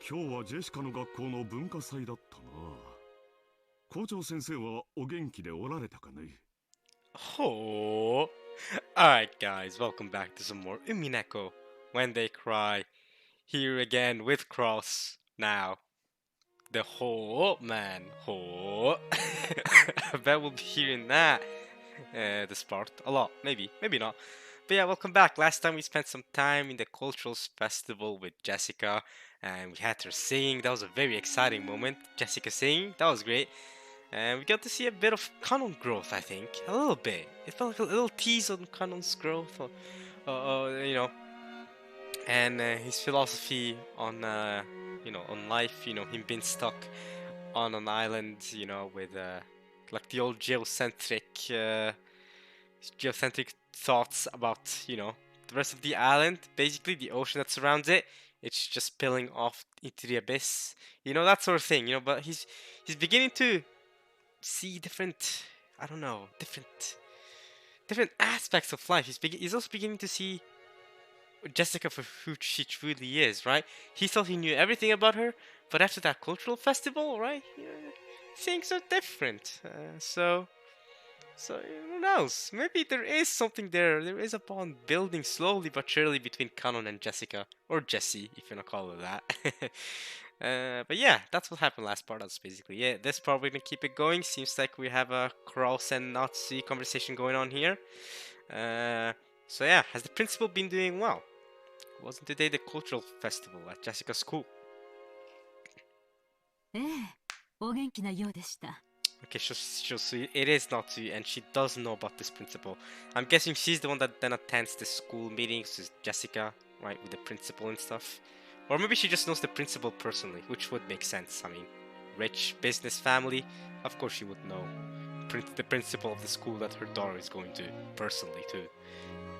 今日はジェシカの学校の文化祭だったな。校長先生はお元気でおられたかね。Oh. Alright, guys, welcome back to some more Umineko. When they cry, here again with Cross. Now, the ho man, ho. I bet we'll be hearing that this part a lot. Maybe not. But yeah, welcome back. Last time we spent some time in the cultural festival with Jessica, and we had her sing. That was a very exciting moment. Jessica singing, that was great. And we got to see a bit of Canon growth, I think. A little bit. It felt like a little tease on Canon's growth, and his philosophy on, on life, him being stuck on an island, with, like the old geocentric thoughts about, the rest of the island, basically the ocean that surrounds it. It's just spilling off into the abyss, that sort of thing, but he's beginning to see different, I don't know, different aspects of life. He's also beginning to see Jessica for who she truly is, right? He thought he knew everything about her, but after that cultural festival, right, things are different. So who knows? Maybe there is something there. There is a bond building slowly but surely between Canon and Jessica, or Jessie, if you wanna call her that. But yeah, that's what happened last part. That's basically it. This part we're gonna keep it going. Seems like we have a Kraus and Nazi conversation going on here. So yeah, has the principal been doing well? Wasn't today the cultural festival at Jessica's school? ええ、お元気なようでした。Okay, so it is Natsu, and she does know about this principal. I'm guessing she's the one that then attends the school meetings with Jessica, right, with the principal and stuff. Or maybe she just knows the principal personally, which would make sense. I mean, rich business family, of course she would know the principal of the school that her daughter is going to personally too.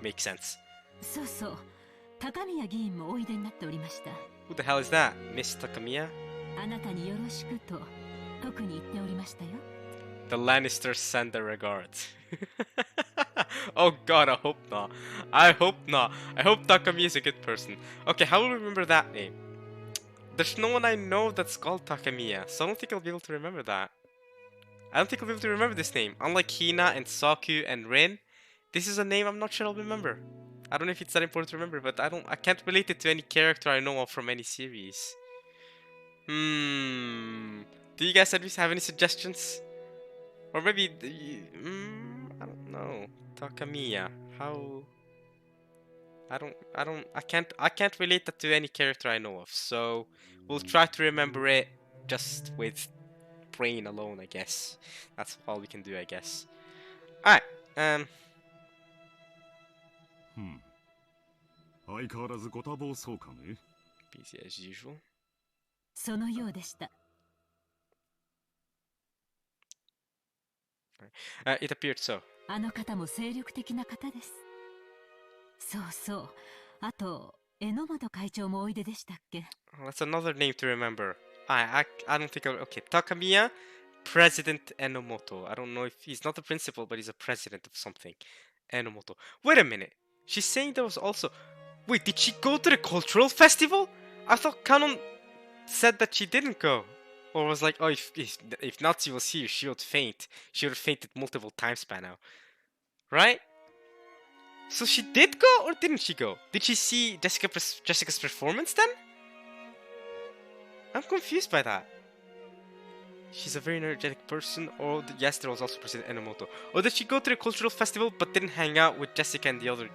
Makes sense. そうそう、高宮議員もおいでになっておりました。Who the hell is that? Miss Takamiya? あなたによろしくと特に言っておりましたよ。The Lannisters send their regards. Oh god, I hope not. I hope not. I hope Takamiya is a good person. Okay, how will I remember that name? There's no one I know that's called Takamiya, so I don't think I'll be able to remember that. I don't think I'll be able to remember this name. Unlike Hina and Saku and Rin, this is a name I'm not sure I'll remember. I don't know if it's that important to remember, but I can't relate it to any character I know of from any series. Do you guys at least have any suggestions? Or maybe I don't know. Takamiya. How I can't relate that to any character I know of. So we'll try to remember it just with brain alone, I guess. That's all we can do, I guess. Alright,相変わらずご多忙そうかね。busy as usual. そのようでした。It appeared so. あの方も精力的な方です。そうそう。あと、榎本会長もおいででしたっけ？ That's another name to remember. I don't think okay. Takamiya, President Enomoto. I don't know if he's not the principal, but he's a president of something. Enomoto. Wait a minute. She's saying there was also. Wait, did she go to the cultural festival? I thought Canon said that she didn't go. Or was like, oh, if Natsu was here, she would faint. She would have fainted multiple times by now. Right? So she did go or didn't she go? Did she see Jessica's performance then? I'm confused by that. She's a very energetic person. Or yes, there was also President Enomoto. Or did she go to the cultural festival but didn't hang out with Jessica and the other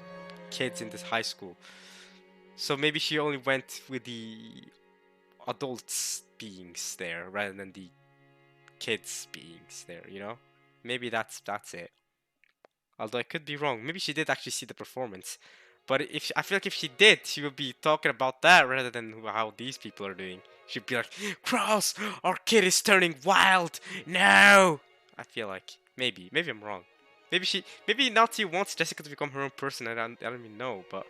kids in this high school? So maybe she only went with the adults beings there rather than the kids beings there, Maybe that's it. Although I could be wrong. Maybe she did actually see the performance. But I feel like if she did, she would be talking about that rather than how these people are doing. She'd be like, Kraus, our kid is turning wild. No! I feel like. Maybe I'm wrong. Maybe Nazi wants Jessica to become her own person. I don't even know. But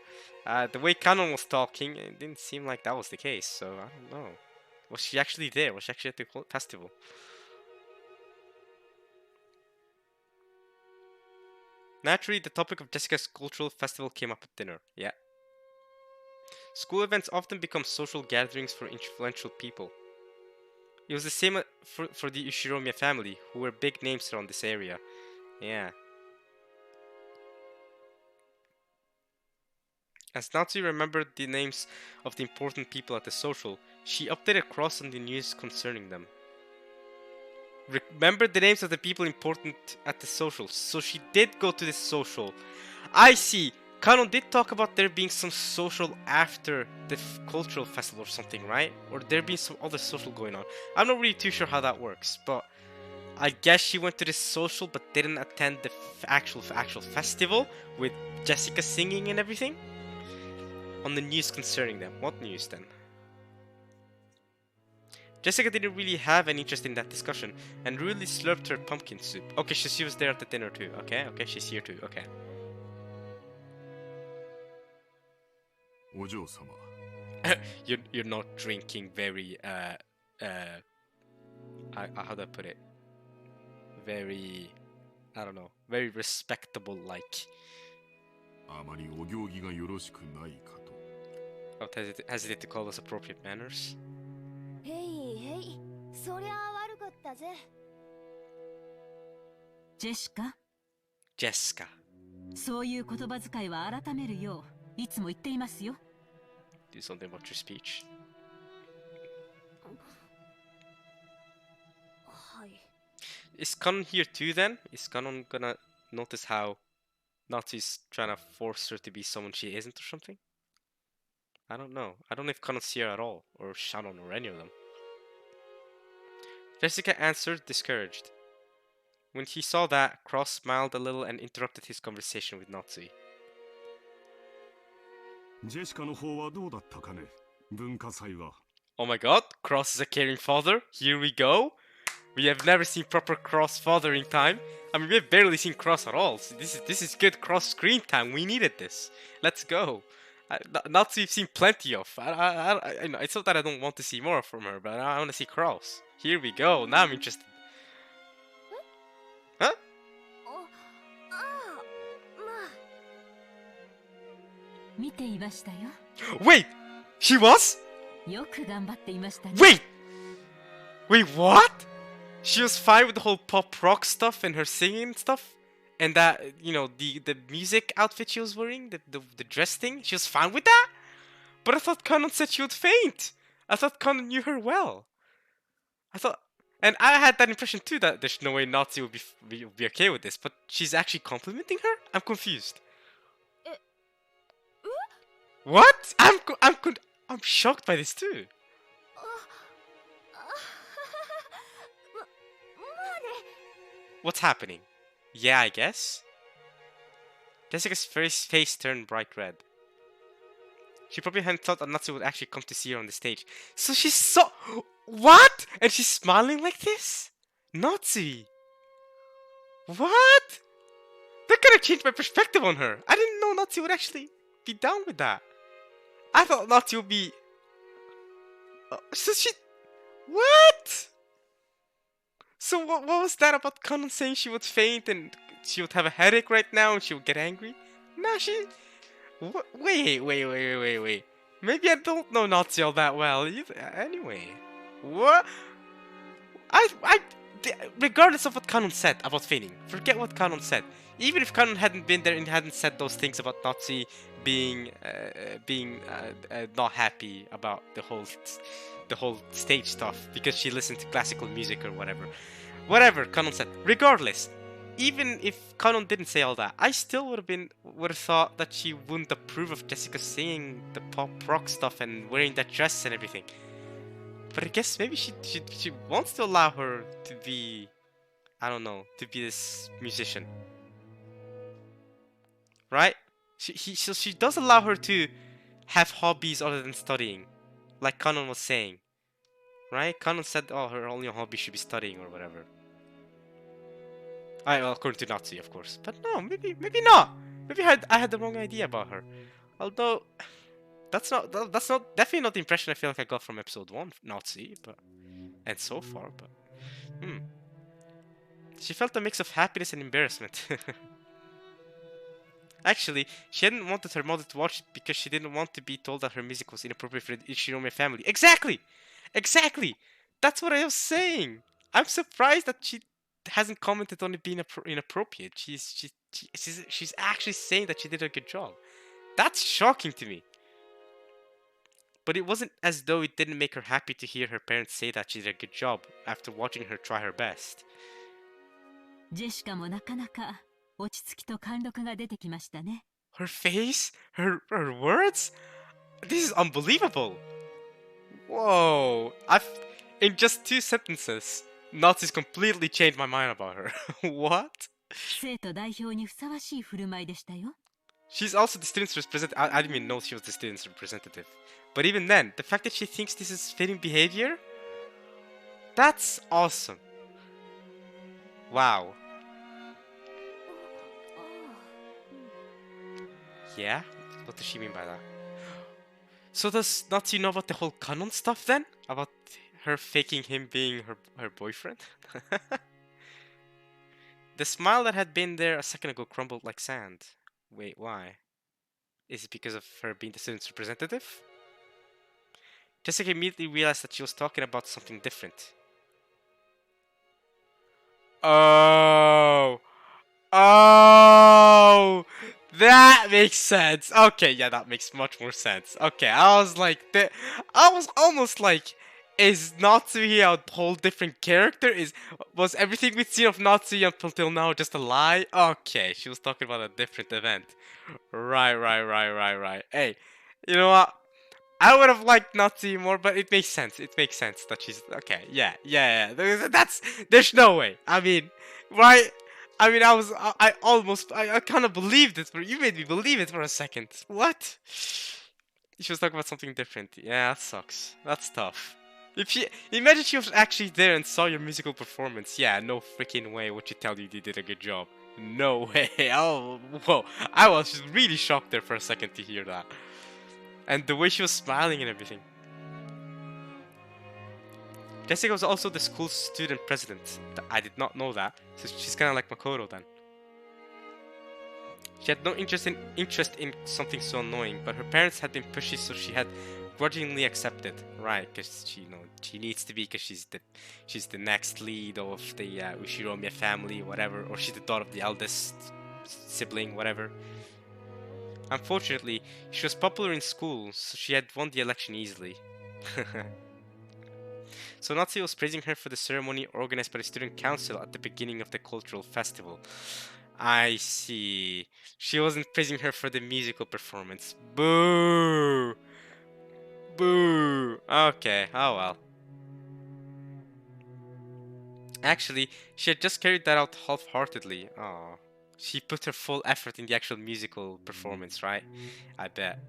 the way Canon was talking, it didn't seem like that was the case. So I don't know. Was she actually there? Was she actually at the festival? Naturally, the topic of Jessica's cultural festival came up at dinner. Yeah. School events often become social gatherings for influential people. It was the same for the Ushiromiya family, who were big names around this area. Yeah. As Natsu remembered the names of the important people at the social, she updated a cross on the news concerning them. Remember the names of the people important at the social. So she did go to this social. I see. Kanon did talk about there being some social after the cultural festival or something, right? Or there being some other social going on. I'm not really too sure how that works, but I guess she went to this social but didn't attend the actual festival with Jessica singing and everything. On the news concerning them. What news then? Jessica didn't really have any interest in that discussion and really slurped her pumpkin soup. Okay, she was there at the dinner too. Okay, she's here too. Okay. お嬢様 You're not drinking very how do I put it? Very, I don't know, very respectable like. あまりお行儀がよろしくないかと I would hesitate to call those appropriate manners. へいへい、そりゃ悪かったぜ。ジェシカ、 Jessica. そういう言葉遣いは改めるよういつも言っていますよ。 Do something about your speech. はい。 Is Kanon here too then? Is Kanon gonna notice how Natsu's trying to force her to be someone she isn't or something? I don't know. I don't know if Kanon's here at all, or Shannon, or any of them. Jessica answered, discouraged. When he saw that, Cross smiled a little and interrupted his conversation with Natsu. ジェシカの方はどうだったかね文化祭は Oh my god, Cross is a caring father. Here we go. We have never seen proper Cross fathering time. I mean, we've barely seen Cross at all. So this is good Cross screen time. We needed this. Let's go. Natsu, you've seen plenty of. I know it's not that I don't want to see more from her, but I want to see Cross. Here we go. Now I'm interested. Huh? ああ、まあ。見ていましたよ。 Wait! She was? よく頑張っていましたね。 Wait! Wait, what? She was fine with the whole pop rock stuff and her singing and stuff? And that, you know, the music outfit she was wearing, the dress thing, she was fine with that? But I thought Kanon said she would faint. I thought Kanon knew her well. I thought, and I had that impression too that there's no way Natsu would be okay with this, but she's actually complimenting her? I'm confused. What? I'm shocked by this too. まあね。 What's happening? Yeah, I guess. Jessica's face turned bright red. She probably hadn't thought that Natsu would actually come to see her on the stage. So she's so... What? And she's smiling like this? Natsu! What? That kind of changed my perspective on her. I didn't know Natsu would actually be down with that. I thought Natsu would be... So she... What? So what was that about Kanon saying she would faint and she would have a headache right now and she would get angry? Nah, she... Wait. Maybe I don't know Natsu all that well either. Anyway. What? Regardless of what Kanon said about fainting, forget what Kanon said. Even if Kanon hadn't been there and hadn't said those things about Natsu being not happy about the whole stage stuff because she listened to classical music or whatever Kanon said. Regardless, even if Kanon didn't say all that, I still would have thought that she wouldn't approve of Jessica singing the pop rock stuff and wearing that dress and everything. But I guess maybe she wants to allow her to be, I don't know, to be this musician, right? She does allow her to have hobbies other than studying, like Kanon was saying, right? Kanon said, oh, her only hobby should be studying or whatever. Well, according to Natsu, of course. But no, maybe not. Maybe I had the wrong idea about her. Although that's definitely not the impression I feel like I got from episode 1, Natsu, and so far. But she felt a mix of happiness and embarrassment. Actually, she hadn't wanted her mother to watch it because she didn't want to be told that her music was inappropriate for the Ichirome family. Exactly! Exactly! That's what I was saying! I'm surprised that she hasn't commented on it being inappropriate. She's actually saying that she did a good job. That's shocking to me. But it wasn't as though it didn't make her happy to hear her parents say that she did a good job after watching her try her best. ジェシカもなかなか落ち着きと貫禄が出てきましたね。 Her face? Her words? This is unbelievable! Whoa! In just 2 sentences, Nazis completely changed my mind about her. What? 生徒代表にふさわしい振る舞いでしたよ。 She's also the student's representative. I didn't even know she was the student's representative. But even then, the fact that she thinks this is fitting behavior? That's awesome. Wow. Yeah? What does she mean by that? So does Natsu know about the whole canon stuff then? About her faking him being her boyfriend? The smile that had been there a second ago crumbled like sand. Wait, why? Is it because of her being the student's representative? Jessica immediately realized that she was talking about something different. Oh! Oh! That makes sense. Okay, yeah, that makes much more sense. Okay, I was almost like, is Natsuhi a whole different character? Was everything we'd seen of Natsuhi up until now just a lie? Okay, she was talking about a different event. Right. Hey, you know what? I would have liked Natsuhi more, but it makes sense. It makes sense that she's okay. Yeah. There's no way. I mean, right? I mean, I kind of believed it, but you made me believe it for a second. What? She was talking about something different. Yeah, that sucks. That's tough. Imagine she was actually there and saw your musical performance. Yeah, no freaking way would she tell you did a good job. No way. Oh, whoa. I was really shocked there for a second to hear that. And the way she was smiling and everything. Jessica was also the school's student president. I did not know that. So she's kind of like Makoto then. She had no interest in something so annoying, but her parents had been pushy, so she had grudgingly accepted. Right, because she needs to be, because she's the next lead of the Ushiromiya family, whatever, or she's the daughter of the eldest sibling, whatever. Unfortunately, she was popular in school, so she had won the election easily. So Natsuhi was praising her for the ceremony organized by the student council at the beginning of the cultural festival. I see. She wasn't praising her for the musical performance. Boo! Boo! Okay, oh well. Actually, she had just carried that out half-heartedly. Oh. She put her full effort in the actual musical performance, right? I bet.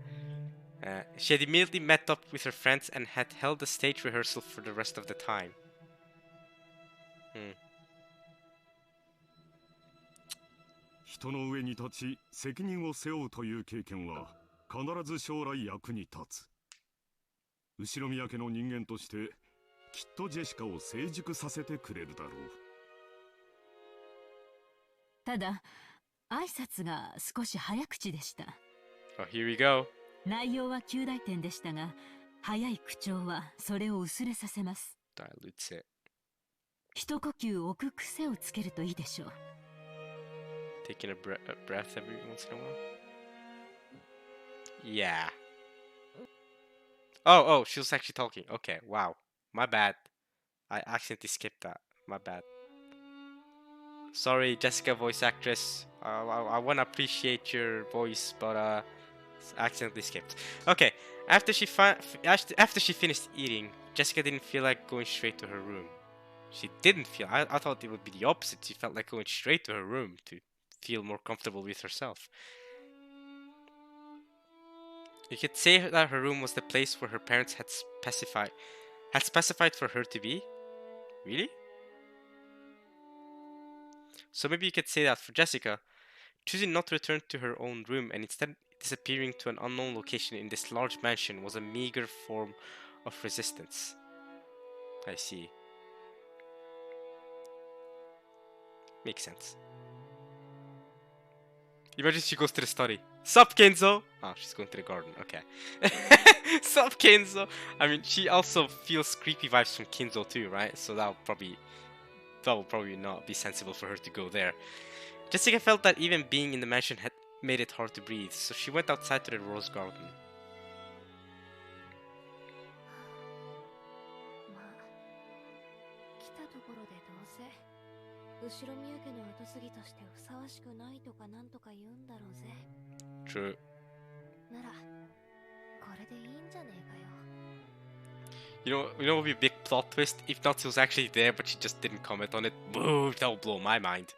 She had immediately met up with her friends and had held a stage rehearsal for the rest of the time. 人の上に立ち責任を背負うという経験は必ず将来役に立つ。後ろ宮家の人間としてきっとジェシカを成熟させてくれるだろう。ただ、挨拶が少し早口でした。Oh, here we go. 内容は及第点でしたが、早い口調はそれを薄れさせます。Dilutes it. 一呼吸置く癖をつけるといいでしょう。Taking a breath every once in a while. Yeah. Oh, she was actually talking. Okay, wow. My bad. I accidentally skipped that. My bad. Sorry, Jessica, voice actress. I want to appreciate your voice, but accidentally skipped. Okay, after she finished eating, Jessica didn't feel like going straight to her room. She didn't feel. I thought it would be the opposite. She felt like going straight to her room to feel more comfortable with herself. You could say that her room was the place where her parents had specified for her to be. Really? So maybe you could say that for Jessica, choosing not to return to her own room and instead disappearing to an unknown location in this large mansion was a meager form of resistance. I see. Makes sense. Imagine she goes to the study. Sup, Kenzo? Oh, she's going to the garden. Okay. Sup, Kenzo? I mean, she also feels creepy vibes from Kenzo too, right? So that will probably not be sensible for her to go there. Jessica felt that even being in the mansion had made it hard to breathe, so she went outside to the rose garden. まあ来たところでどうせ後ろ宮家の跡継ぎとしてふさわしくないとかなんとか言うんだろうぜ。 True. ならこれでいいんじゃねえかよ。 You know what would be a big plot twist? If Natsu was actually there, but she just didn't comment on it. Boo! That would blow my mind.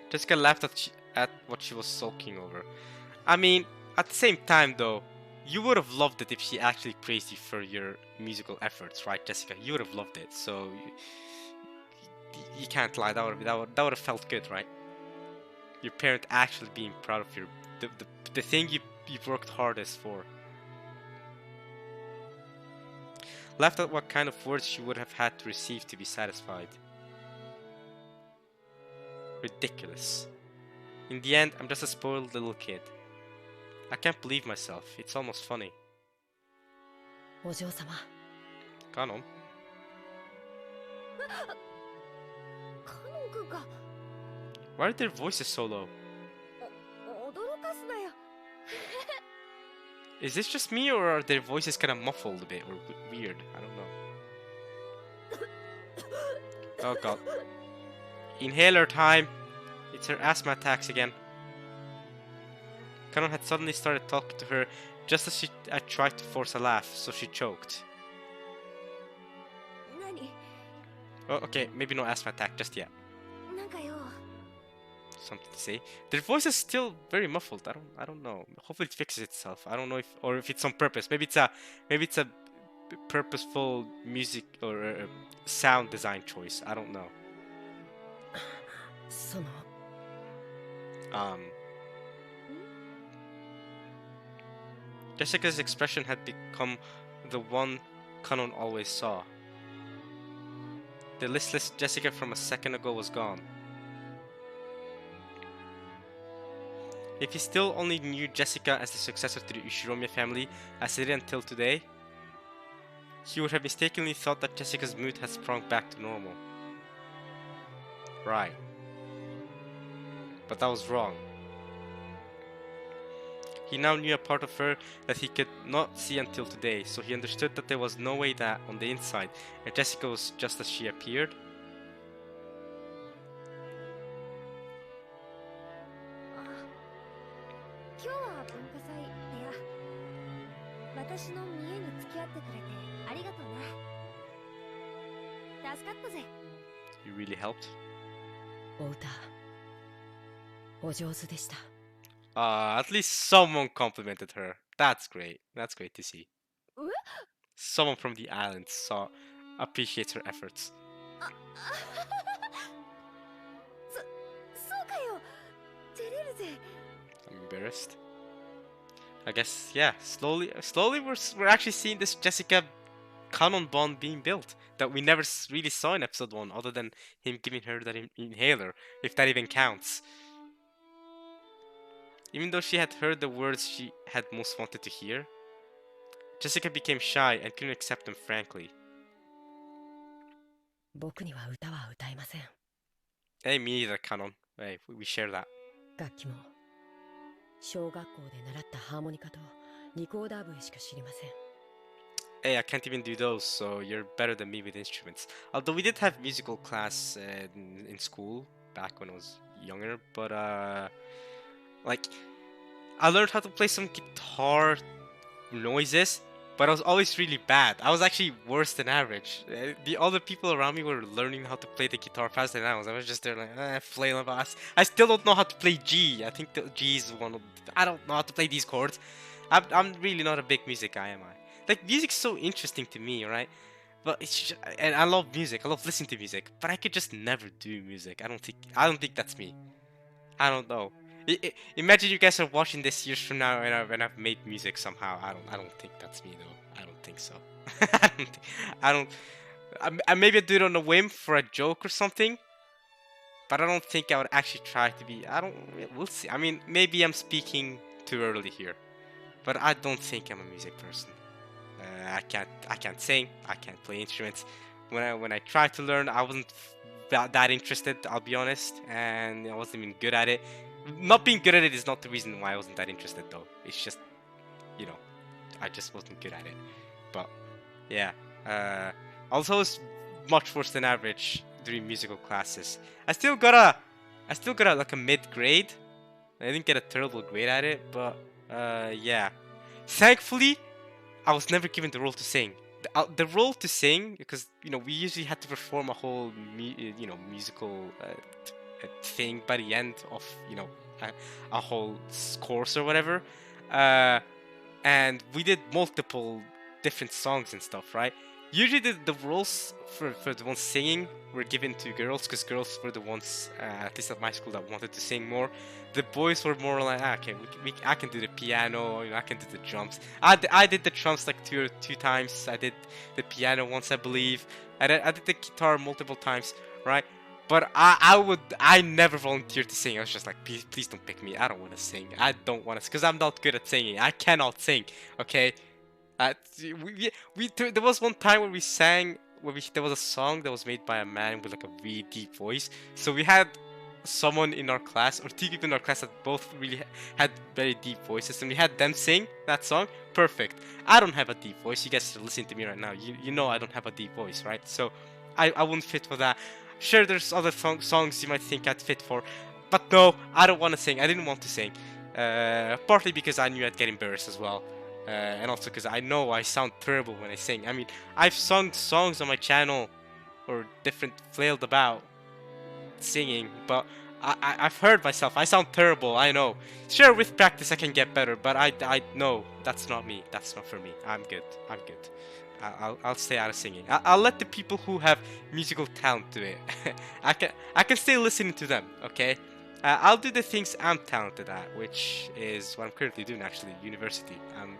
Jessica laughed at what she was sulking over. I mean, at the same time though, you would have loved it if she actually praised you for your musical efforts, right, Jessica? You would have loved it, so you can't lie. That would have felt good, right? Your parent actually being proud of the thing you've worked hardest for. Laughed at what kind of words she would have had to receive to be satisfied. Ridiculous. In the end, I'm just a spoiled little kid. I can't believe myself. It's almost funny. お嬢様 Kanon. カノン君か。 Why are their voices so low? 驚かすなよ。 Is this just me, or are their voices kind of muffled a bit or weird? I don't know. Oh god. Inhaler time! It's her asthma attacks again. Kanon had suddenly started talking to her just as I tried to force a laugh, so she choked. 何？ Oh, okay, maybe no asthma attack just yet. なんかよ。 Something to say. Their voice is still very muffled. I don't know. Hopefully it fixes itself. I don't know if it's on purpose. Maybe it's a purposeful music or sound design choice. I don't know. その Jessica's expression had become the one Kanon always saw. The listless Jessica from a second ago was gone. If he still only knew Jessica as the successor to the Ushiromiya family as he did until today, he would have mistakenly thought that Jessica's mood had sprung back to normal. Right. But that was wrong. He now knew a part of her that he could not see until today, so he understood that there was no way that, on the inside, if Jessica was just as she appeared. 今日は文化祭でや。私の見栄に付き合ってくれてありがとうな。助かったぜ。 You really helped. お歌お上手でした At least someone complimented her. That's great. That's great to see. What? Someone from the island appreciates her efforts. そうかよ。照れるぜ。 I'm embarrassed. I guess, yeah. Slowly, we're actually seeing this Jessica canon bond being built that we never really saw in episode 1, other than him giving her that inhaler, if that even counts. Even though she had heard the words she had most wanted to hear, Jessica became shy and couldn't accept them frankly. 僕には歌は歌えません Hey, me neither, Canon. Hey, we share that. 楽器も小学校で習ったハーモニカとリコーダー笛しか知りません Hey, I can't even do those, so you're better than me with instruments. Although we did have musical class in school back when I was younger, but like I learned how to play some guitar noises, but I was always really bad. I was actually worse than average. The other people around me were learning how to play the guitar faster than I was. I was just there like flailing about. I still don't know how to play G. I think the G is one of. I don't know how to play these chords. I'm really not a big music guy, am I? Like music's so interesting to me, right? But it's just, and I love music. I love listening to music, but I could just never do music. I don't think that's me. I don't know. Imagine you guys are watching this years from now and I've made music somehow. I don't think that's me though. I don't think so. maybe I do it on a whim for a joke or something. But I don't think I would actually try to be. We'll see. I mean, maybe I'm speaking too early here, but I don't think I'm a music person. I can't sing. I can't play instruments. When I tried to learn, I wasn't that interested. I'll be honest, and I wasn't even good at it. Not being good at it is not the reason why I wasn't that interested, though. It's just, you know, I just wasn't good at it. But yeah, also was much worse than average during musical classes. I still got a like a mid grade. I didn't get a terrible grade at it, but yeah. Thankfully, I was never given the role to sing. The role to sing, because we usually had to perform a whole musical thing by the end of a whole course or whatever, and we did multiple different songs and stuff, right? Usually the roles for the ones singing were given to girls, because girls were the ones, at least at my school, that wanted to sing more. The boys were more like, okay, I can do the piano, I can do the drums. I did the drums like two times. I did the piano once, I believe. I did the guitar multiple times, right? But I never volunteered to sing. I was just like, please don't pick me. I don't want to sing. I don't want to, because I'm not good at singing. I cannot sing, okay? There was one time where we sang, there was a song that was made by a man with like a really deep voice. So we had someone in our class, or two people in our class, that both really had very deep voices, and we had them sing that song. Perfect. I don't have a deep voice. You guys are listening to me right now. You know I don't have a deep voice, right? So I wouldn't fit for that. Sure, there's other songs you might think I'd fit for, but no, I don't want to sing. I didn't want to sing. Partly because I knew I'd get embarrassed as well. And also because I know I sound terrible when I sing. I mean, I've sung songs on my channel, or different flailed about singing, but I've heard myself. I sound terrible, I know. Sure, with practice I can get better, but I know that's not me. That's not for me. I'm good. I'll stay out of singing. I'll let the people who have musical talent do it. I can stay listening to them, okay? I'll do the things I'm talented at, which is what I'm currently doing, actually, university. I'm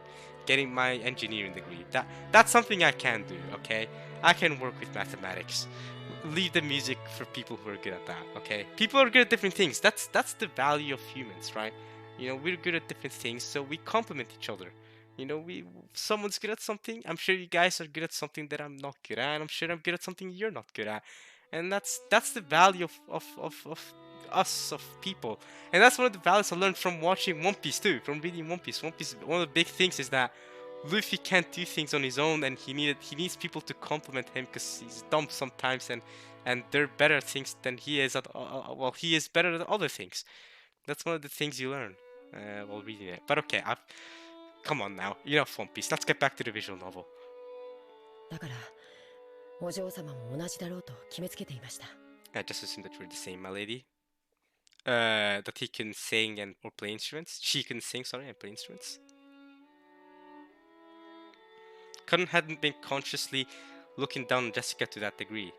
getting my engineering degree. That's something I can do, okay? I can work with mathematics. Leave the music for people who are good at that, okay? People are good at different things. That's the value of humans, right? We're good at different things, so we complement each other. Someone's good at something. I'm sure you guys are good at something that I'm not good at, and I'm sure I'm good at something you're not good at. And that's the value of us, of people. And that's one of the values I learned from watching One Piece too, from reading One Piece. One of the big things is that Luffy can't do things on his own, and he needs people to compliment him, because he's dumb sometimes, and they're better at things than he is at. Well, he is better at other things. That's one of the things you learn while reading it. But okay, come on now, enough One Piece. Let's get back to the visual novel. だからお嬢様も同じだろうと決めつけていました。I just assumed that we're the same, my lady. That he can sing or play instruments. She can sing, sorry, and play instruments. Cotton hadn't been consciously looking down on Jessica to that degree.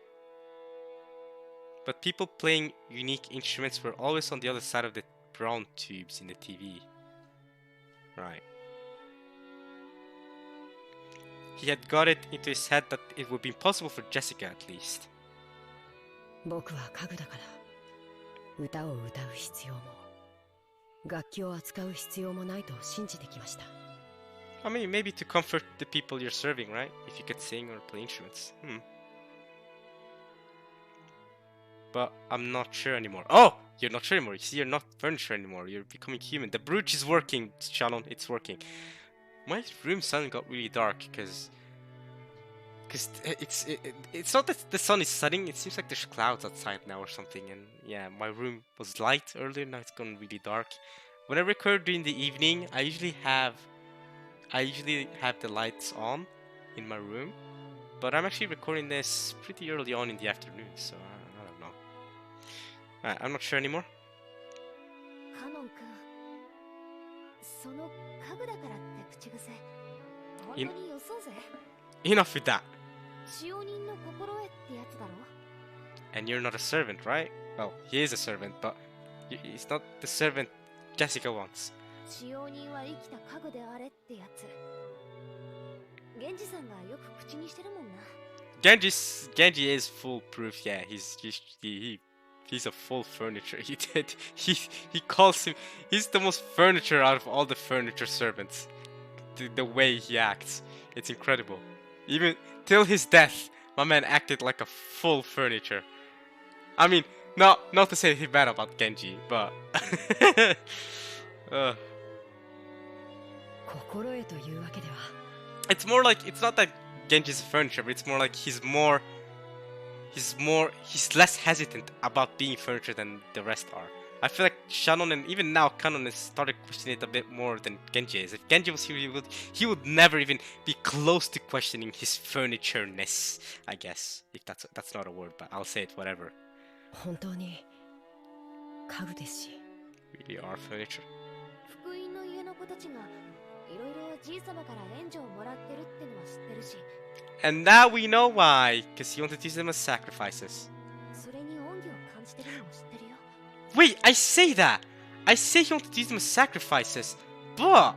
But people playing unique instruments were always on the other side of the brown tubes in the TV. Right. He had got it into his head that it would be impossible for Jessica, at least. 僕は家具だから歌を歌う必要も楽器を扱う必要もないと信じてきました。I mean, maybe to comfort the people you're serving, right? If you could sing or play instruments. But I'm not sure anymore. Oh! You're not sure anymore. You see, you're not furniture anymore. You're becoming human. The brooch is working, Shannon. It's working. My room suddenly got really dark because it's not that the sun is setting. It seems like there's clouds outside now or something. And yeah, my room was light earlier. Now it's gone really dark. When I record during the evening, I usually have the lights on in my room. But I'm actually recording this pretty early on in the afternoon, so I don't know. I'm not sure anymore. カノン君、その家具だからって口癖、本当によそうぜ。 Enough with that. 使用人の心得ってやつだろ。 And you're not a servant, right? Well, he is a servant, but he's not the servant Jessica wants. 使用人は生きた家具であれってやつ。源氏さんがよく口にしてるもんな。Genji is foolproof. Yeah, he's a full furniture. He calls him. He's the most furniture out of all the furniture servants. The way he acts, it's incredible. Even till his death, my man acted like a full furniture. I mean, not to say anything bad about Genji, but uh, 心得というわけでは it's more like it's not that Genji's furniture, but it's more like he's less hesitant about being furniture than the rest are. I feel like Shannon and even now Kanon has started questioning it a bit more than Genji is. If Genji was here, he would never even be close to questioning his furnitureness. I guess if that's not a word, but I'll say it whatever. 本当に家具ですし Really are furniture. 福音の家の子たちがいろいろじい様から援助をもらってるってのは知ってるし、 And now we know why, because he wanted to use them as sacrifices. それに恩義を感じてるのも知ってるよ。 Wait, I say that! I say he wanted to use them as sacrifices, but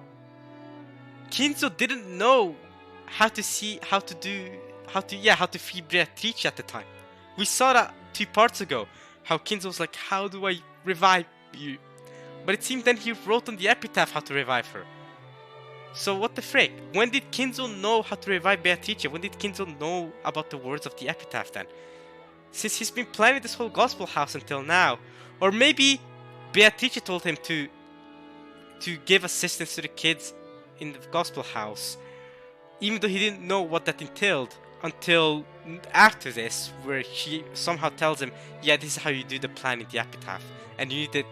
Kinzo didn't know how to free Beatrice at the time. We saw that 2 parts ago, how Kinzo was like, how do I revive you? But it seemed then he wrote on the epitaph how to revive her. So what the frick? When did Kinzo know how to revive Beatrice? When did Kinzo know about the words of the epitaph then? Since he's been planning this whole gospel house until now. Or maybe Beatrice told him to give assistance to the kids in the gospel house, even though he didn't know what that entailed until after this, where she somehow tells him, yeah, this is how you do the plan in the epitaph, and you need the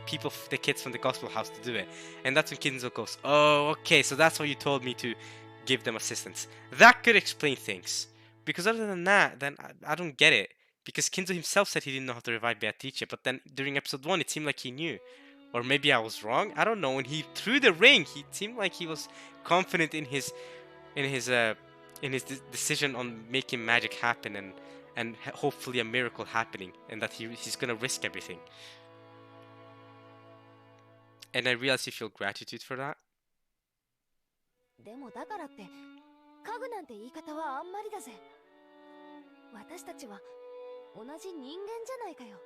kids from the gospel house to do it. And that's when Kinzo goes, oh, okay, so that's why you told me to give them assistance. That could explain things. Because other than that, then I don't get it. Because Kinzo himself said he didn't know how to revive Beatrice, but then during episode 1 it seemed like he knew. Or maybe I was wrong, I don't know. When he threw the ring, he seemed like he was confident in his decision on making magic happen and hopefully a miracle happening, and that he's gonna risk everything. And I realize you feel gratitude for that. でもだからって家具なんて言い方はあんまりだぜ。私たちは同じ人間じゃないかよ。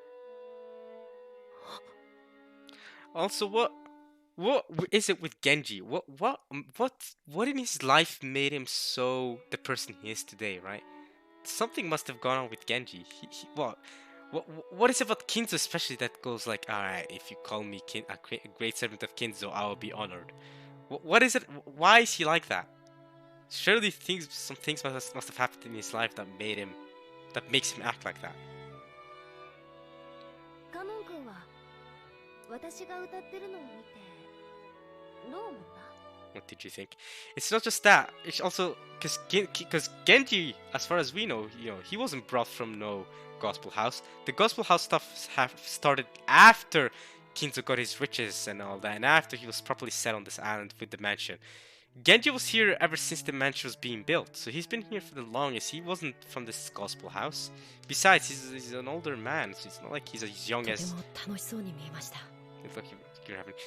Also, what is it with Genji? What in his life made him so the person he is today, right? Something must have gone on with Genji. What is it about Kinzo especially that goes like, alright, if you call me a great servant of Kinzo, I will be honored. What is it? Why is he like that? Surely some things must have happened in his life that makes him act like that. カノン君は私が歌ってるのを見てどう思った？ What did you think? It's not just that. It's also because Genji, as far as we know, he wasn't brought from no gospel house. The gospel house stuff started after Kinzo got his riches and all that, and after he was properly set on this island with the mansion. Genji was here ever since the mansion was being built, so he's been here for the longest. He wasn't from this gospel house. Besides, he's an older man, so it's not like he's as young as... とても楽しそうに見えました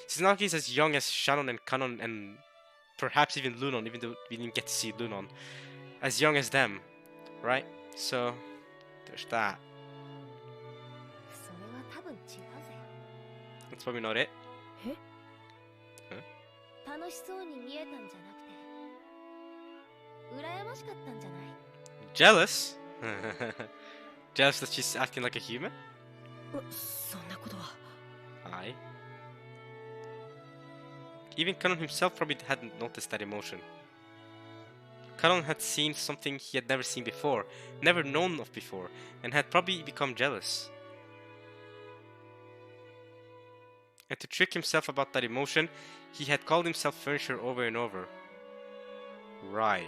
It's not like he's as young as Shannon and Kanon and perhaps even Lunon, even though we didn't get to see Lunon. As young as them, right? So, there's that. それは多分違うぜ。 That's probably not it. 楽しそうに見えたんじゃなくて羨ましかったんじゃない？ Jealous? Jealous that she's acting like a human? そんなことは Aye. Even Kanon himself probably hadn't noticed that emotion. Kanon had seen something he had never seen before, never known of before, and had probably become jealous. And to trick himself about that emotion, he had called himself furniture over and over. Right.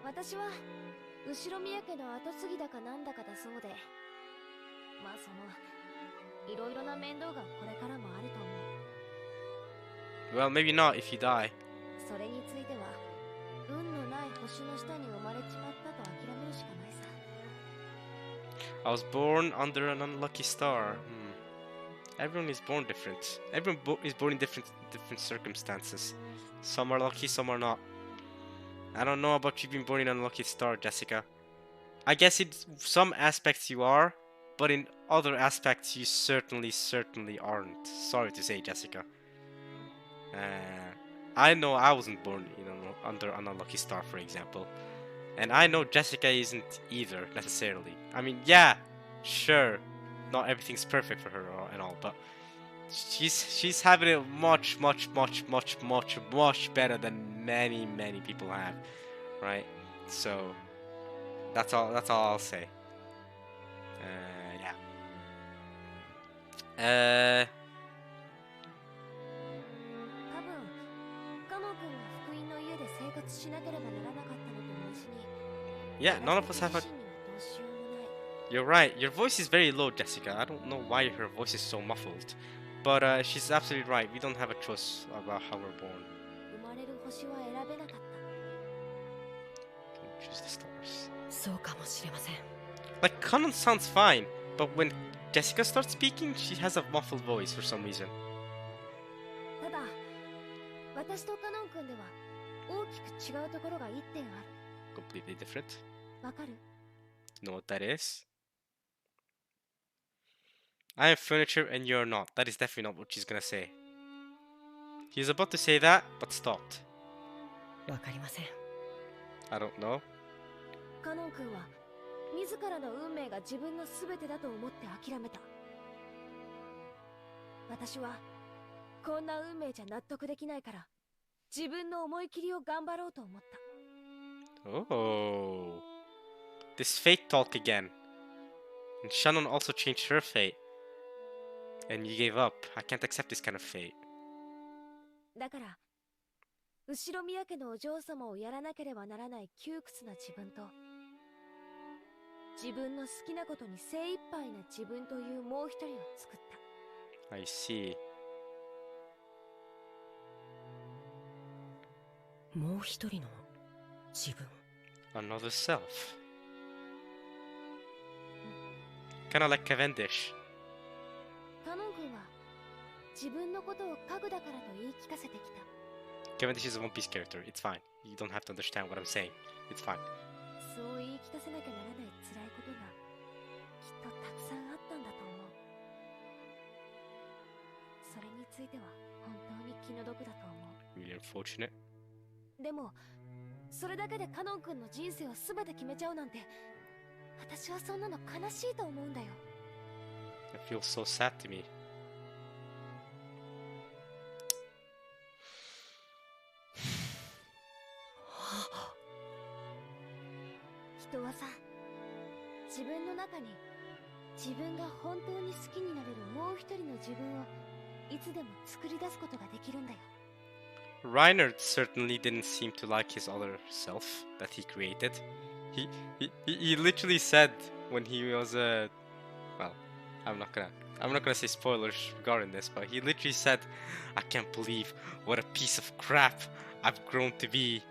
私は後ろ宮家の後継ぎだかなんだかだそうで、まあそのいろいろな面倒がこれからもあると思う。 Well, maybe not if you die. それについては運のない星の下に生まれちまったと諦めるしかないさ。 I was born under an unlucky star. Everyone is born different. Everyone is born in different circumstances. Some are lucky, some are not. I don't know about you being born in an unlucky star, Jessica. I guess in some aspects you are, but in other aspects you certainly aren't. Sorry to say, Jessica. I know I wasn't born, under an unlucky star, for example. And I know Jessica isn't either, necessarily. I mean, yeah, sure, not everything's perfect for her and all, but she's having it much better than many people have, right? So that's all I'll say. Yeah. 多分カノン君は福音の家で生活しなければならなかったのと同じに Yeah, none of us have a... 私たち自身にはどうしようもない You're right. Your voice is very low, Jessica. I don't know why her voice is so muffled. But she's absolutely right. We don't have a choice about how we're born. 生まれる星は選べなかった Choose the stars. そうかもしれません。 Like, Kanon sounds fine, but when Jessica starts speaking, she has a muffled voice for some reason. ただ私とカノン君では大きく違うところが1点ある Completely different. わかる You know what that is? I am furniture and you're not. That is definitely not what she's gonna say. He was about to say that, but stopped. わかりません。 I don't know. カノン君は自らの運命が自分の全てだと思って諦めた私はこんな運命じゃ納得できないから自分の思い切りを頑張ろうと思った Oh. This fate talk again. And Shannon also changed her fate. And you gave up. I can't accept this kind of fate. だから後ろ宮家のお嬢様をやらなければならない窮屈な自分と自分の好きなことに精一杯な自分というもう一人を作った I see. もう一人の自分。 Another self. Kinda like Cavendish. カノン君は自分のことを家具だからと言い聞かせてきた Cavendish is a One Piece character. It's fine. You don't have to understand what I'm saying. It's fine. そう言い聞かせなきゃならない辛いことがきっとたくさんあったんだと思うそれについては本当に気の毒だと思 Really unfortunate. うでもそれだけでカノン君の人生を全て決めちゃうなんて私はそんなの悲しいと思うんだよ It feels so sad to me. 人はさ自分の中に自分が本当に好きになれるもう一人の自分をいつでも作り出すことができるんだよ Reiner certainly didn't seem to like his other self that he created. He literally said when he was well, I'm not gonna say spoilers regarding this, but he literally said, "I can't believe what a piece of crap I've grown to be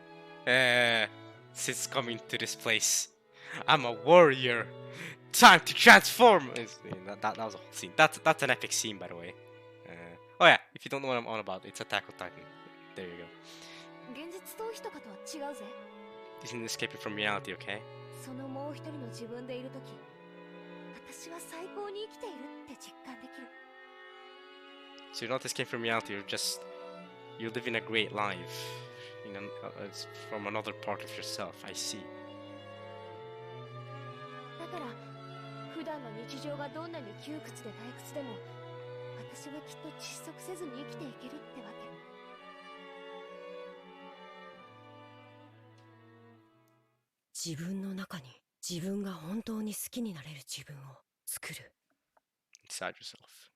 since coming to this place. I'm a warrior. Time to transform." That was a whole scene. That's an epic scene, by the way. Oh yeah, if you don't know what I'm on about, it's Attack on Titan. There you go. 現実逃避とかとは違うぜ Isn't escaping from reality, okay? そのもう一人の自分でいるとき私は最高に生きているって実感できる So you're not escaping from reality, you're living a great life. It's from another part of yourself, I see. だから普段の日常がどんなに窮屈で退屈でも私はきっと窒息せずに生きていけるってわけ自分の中に自分が本当に好きになれる自分を作る。Inside yourself.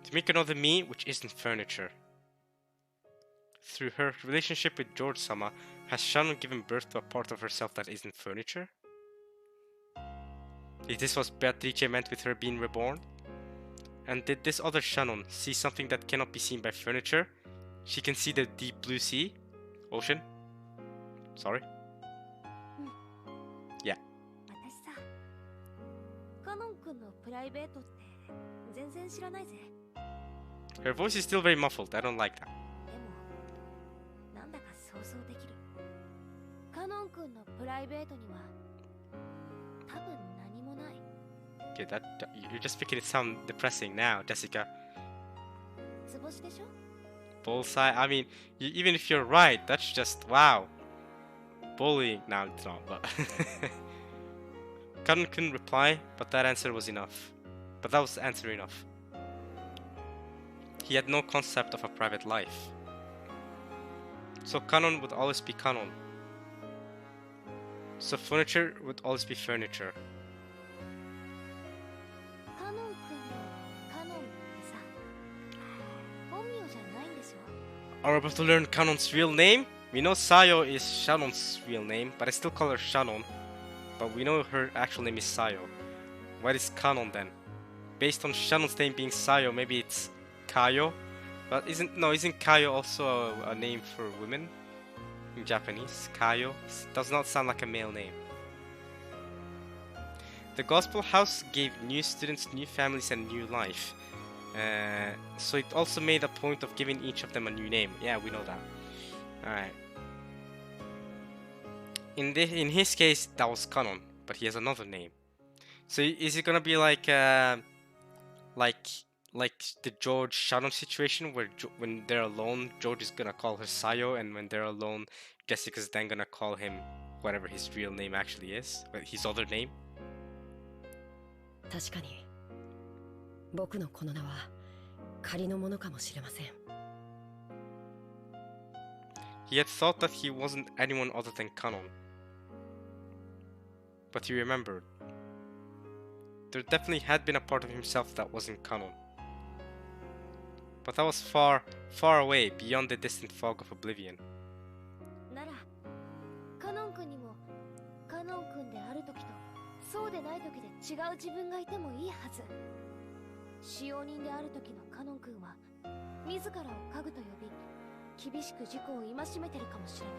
To make another me which isn't furniture. Through her relationship with George-sama, has Shannon given birth to a part of herself that isn't furniture? Is this what Beatrice meant with her being reborn? And did this other Shannon see something that cannot be seen by furniture? She can see the deep blue sea? Ocean? Sorry? 私さカノン君のプライベートって全然知らないぜ Her voice is still very muffled. I don't like that. でもなんだか想像できるカノン君のプライベートには多分何もない。 Okay, you're just making it sound depressing now, Jessica. 図星でしょ。 Bullseye. I mean, even if you're right, that's just wow. Bullying. No, it's not. But Kanon couldn't reply, but that answer was enough. But that was the answer enough. He had no concept of a private life. So Kanon would always be Kanon. So furniture would always be furniture. カノン君のカノンってさ、本名じゃないんでしょ。 Are we about to learn Kanon's real name? We know Sayo is Shannon's real name, but I still call her Shannon. But we know her actual name is Sayo. What is Kanon then? Based on Shannon's name being Sayo, maybe it's Kayo? But isn't Kayo also a name for women? In Japanese, Kayo does not sound like a male name. The Gospel House gave new students new families and new life. So it also made a point of giving each of them a new name. Yeah, we know that. Alright. In his case, that was Kanon, but he has another name. So is it gonna be like the George Shannon situation where when they're alone, George is gonna call her Sayo, and when they're alone, Jessica's then gonna call him whatever his real name actually is, his other name? 確かに僕のこの名は仮のものかもしれません。 He had thought that he wasn't anyone other than Kanon. But he remembered. There definitely had been a part of himself that wasn't Kanon. But that was far, far away, beyond the distant fog of oblivion. なら、カノン君にもカノン君である時とそうでない時で違う自分がいてもいいはず。使用人である時のカノン君は自らを家具と呼び、厳しく自己を戒めてるかもしれな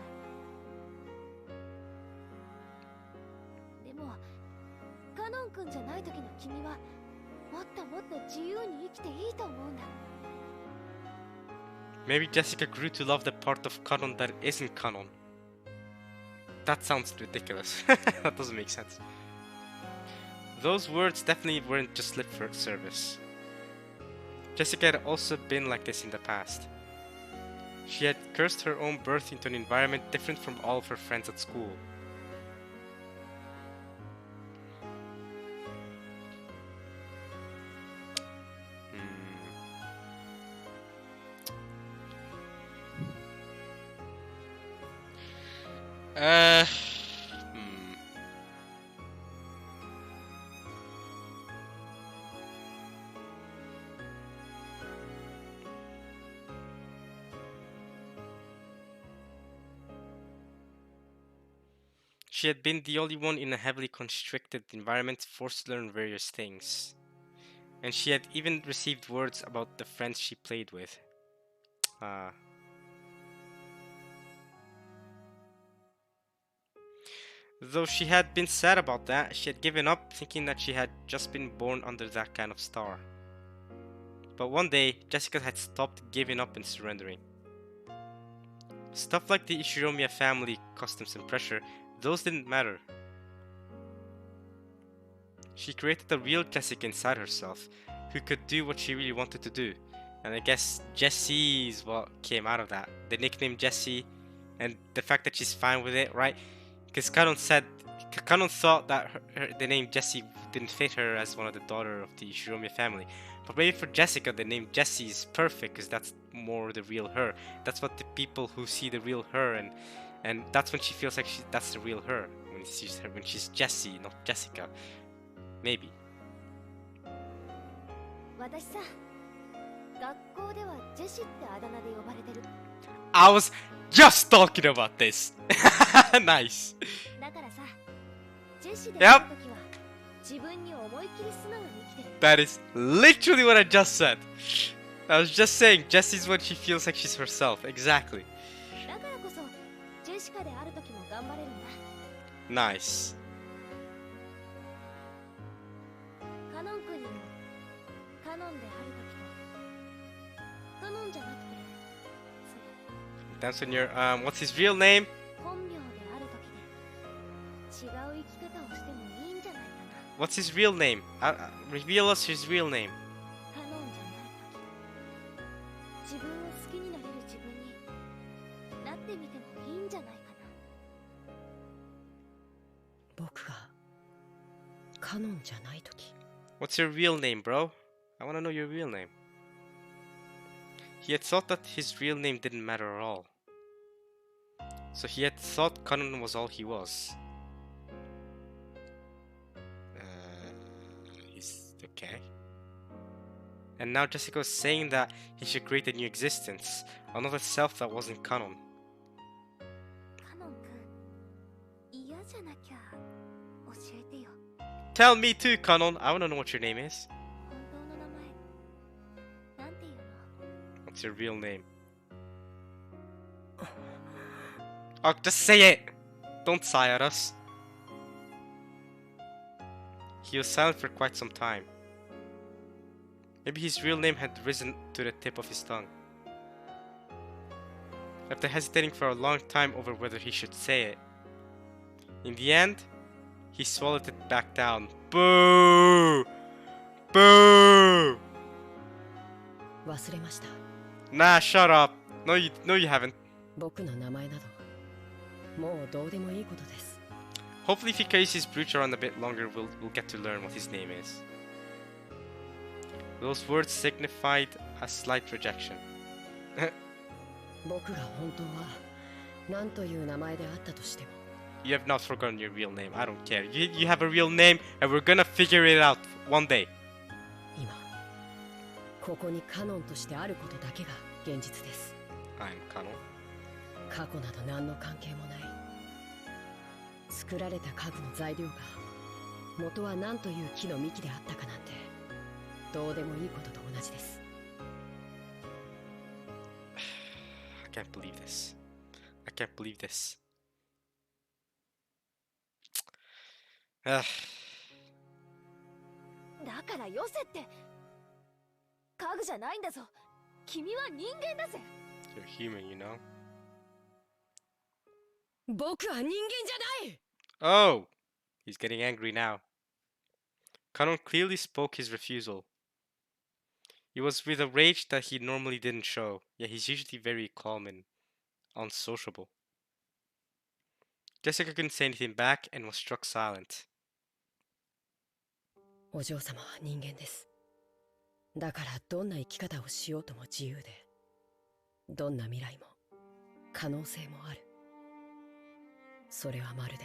い。でもカノン君じゃない時の君はもっともっと自由に生きていいと思うんだ。 Maybe Jessica grew to love the part of Kanon that isn't Kanon. That sounds ridiculous. That doesn't make sense. Those words definitely weren't just lip service. Jessica had also been like this in the past. She had cursed her own birth into an environment different from all of her friends at school. She had been the only one in a heavily constricted environment forced to learn various things. And she had even received words about the friends she played with. Though she had been sad about that, she had given up, thinking that she had just been born under that kind of star. But one day, Jessica had stopped giving up and surrendering. Stuff like the Ishiromiya family customs and pressure, those didn't matter. She created a real Jessica inside herself, who could do what she really wanted to do. And I guess Jessie is what came out of that. The nickname Jessie, and the fact that she's fine with it, right? Because Kanon thought that the name Jessie didn't fit her as one of the daughter of the Ishiromiya family. But maybe for Jessica, the name Jessie is perfect because that's more the real her. That's what the people who see the real her, and that's when she feels like that's the real her. When she's Jessie, not Jessica. Maybe. 私さ、学校ではジェシってあだ名で呼ばれてる。 I was just talking about this. Nice. だからさ、ジェシである時は自分に思いっきり素直に生きてる。 That is literally what I just said. I was just saying Jessie's when she feels like she's herself. Exactly. だからこそジェシカである時も頑張れるんだ。 Nice. カノン君にもカノンである時とカノンじゃなくて、 That's when you're what's his real name? 本名である時で生き方をしてもいいんじゃないかな。 What's his real name? Reveal us his real name. カノンじゃない時、自分を好きになれる自分になってみてもいいんじゃないかな。僕がカノンじゃない時。 What's your real name, bro? I wanna know your real name. He had thought that his real name didn't matter at all. So he had thought Conan was all he was. He's okay. And now Jessica's saying that he should create a new existence, another self that wasn't Conan. カノン君、嫌じゃなきゃ教えてよ。 Tell me too, Conan. I wanna know what your name is. 本当の名前なんていうの？ What's your real name? Oh, just say it! Don't sigh at us. He was silent for quite some time. Maybe his real name had risen to the tip of his tongue. After hesitating for a long time over whether he should say it, in the end, he swallowed it back down. Boo! Boo! 忘れました。 Nah, shut up. No, you haven't. 僕の名前などもうどうでもいいことです。 Hopefully, if he carries his brooch around a bit longer, we'll get to learn what his name is. Those words signified a slight rejection. 僕が本当は何という名前であったとしても You have not forgotten your real name. I don't care. You have a real name, and we're gonna figure it out one day. 今ここにカノンとしてあることだけが現実です。 I'm Kano. 過去など何の関係もない。作られた家具の材料が元は何という木の幹であったかなんてどうでもいいことと同じです。 I can't believe this. I can't believe this. Ugh. だからよせって。家具じゃないんだぞ。君は人間だぜ。 You're human, you know? 僕は人間じゃない。 Oh! He's getting angry now. Kanon clearly spoke his refusal. It was with a rage that he normally didn't show, yet he's usually very calm and unsociable. Jessica couldn't say anything back and was struck silent. お嬢様は人間です。だからどんな生き方をしようとも自由で、どんな未来も可能性もある。それはまるで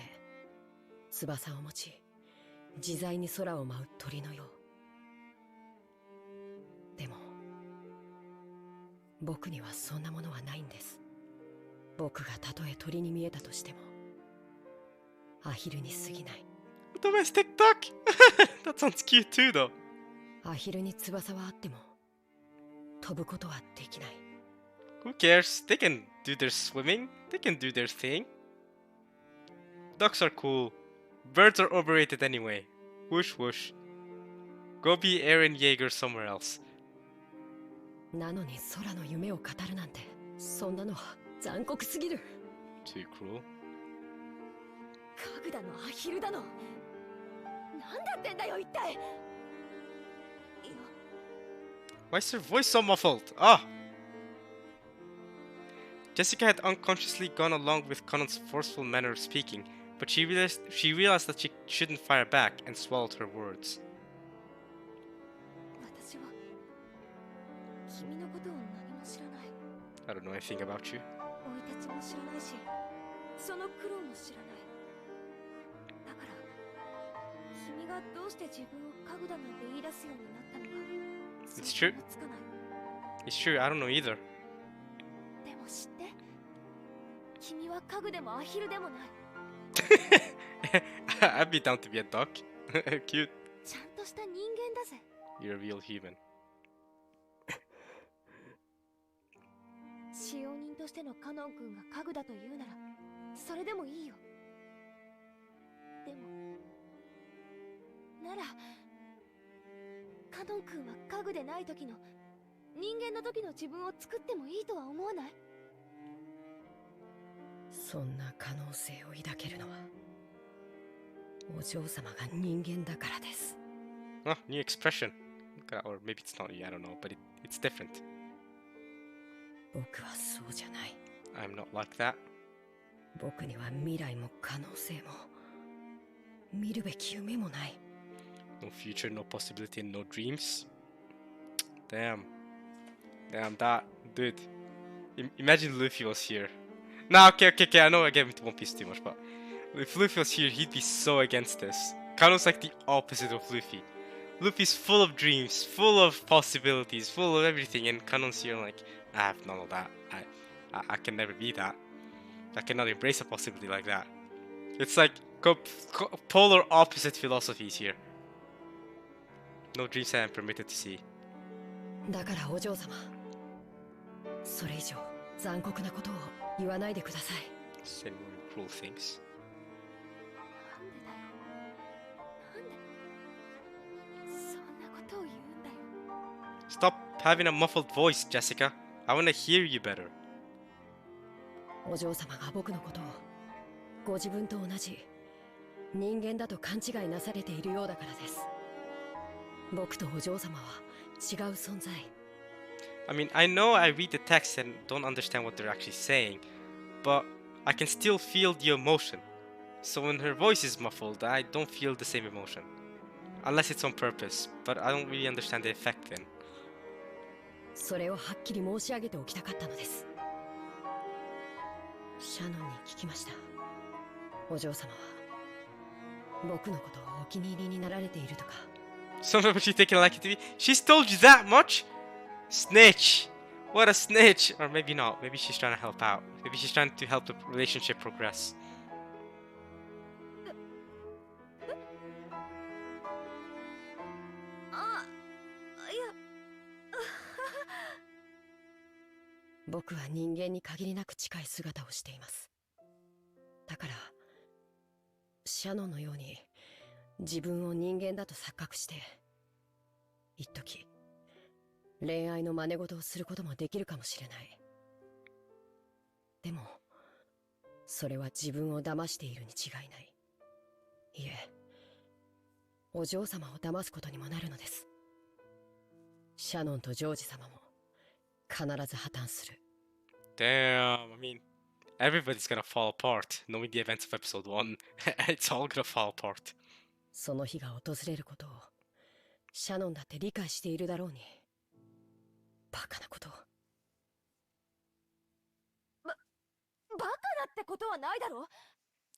翼を持ち自在に空を舞う鳥のよう。でも僕にはそんなものはないんです。僕がたとえ鳥に見えたとしてもアヒルに過ぎない。 Domestic duck! That sounds cute too, though. アヒルに翼はあっても飛ぶことはできない。 Who cares? They can do their swimming. They can do their thing. Ducks are cool. Birds are overrated anyway. Whoosh whoosh. Go be Aaron Yeager somewhere else. なのに空の夢を語るなんてそんなのは残酷すぎる。 Too cruel. 家具だのアヒルだの。なんだってんだよ一体。いや Why is her voice so muffled? Ah! Jessica had unconsciously gone along with Conan's forceful manner of speaking, but she realized that she shouldn't fire back and swallowed her words. 私は君のことを何も知らない。 I don't know anything about you. 生い立ちも知らないし、その苦労も知らない。だから君がどうして自分を家具だなんて言い出すようになったのか It's 想 true. 像もつかない。 It's true, I don't know either. でも知って、君は家具でもアヒルでもない。 I'd be down to be a duck. Cute. ちゃんとした人間だぜ。 You're a real human. 使用人としてのカノン君が家具だと言うならそれでもいいよ。でもならカノン君は家具でない時の人間の時の自分を作ってもいいとは思わない？そんな可能性を抱けるのはお嬢様が人間だからです。 Oh, new expression. Or maybe it's not new, I don't know, but it's different. 僕はそうじゃない。 I'm not like that. 僕には未来も可能性も見るべき夢もない。 No future, no possibility, and no dreams. Damn. Damn, that... Dude. Imagine Luffy was here. Nah, okay, I know I get into One Piece too much, but... If Luffy was here, he'd be so against this. Kano's like the opposite of Luffy. Luffy's full of dreams, full of possibilities, full of everything, and Kano's here like, I have none of that. I can never be that. I cannot embrace a possibility like that. It's like polar opposite philosophies here. No dreams I am permitted to see. だからお嬢様、それ以上残酷なことを言わないでください。 Say more cruel things. なんでそんなことを言うんだよ。 Stop having a muffled voice, Jessica. I wanna hear you better. お嬢様が僕のことをご自分と同じ人間だと勘違いなされているようだからです。僕とお嬢様は違う存在。 I mean, I know I read the text and don't understand what they're actually saying, but I can still feel the emotion. So when her voice is muffled, I don't feel the same emotion. Unless it's on purpose, but I don't really understand the effect then. それをはっきり申し上げておきたかったのです。シャノンに聞きました。お嬢様は僕のことをお気に入りになられているとか。 Some of you taking a liking to me. She's told you that much? Snitch! What a snitch! Or maybe not. Maybe she's trying to help out. Maybe she's trying to help the relationship progress. あ、いや、僕は人間に限りなく近い姿をしています。だからシャノンのように自分を人間だと錯覚して一時恋愛の真似事をすることもできるかもしれない。でもそれは自分を騙しているに違いない。いえ、お嬢様を騙すことにもなるのです。シャノンとジョージ様も必ず破綻する。 Damn, I mean, everybody's gonna fall apart. Knowing the events of episode 1, it's all gonna fall apart. その日が訪れることをシャノンだって理解しているだろうに。バカなことを。バカなってことはないだろ。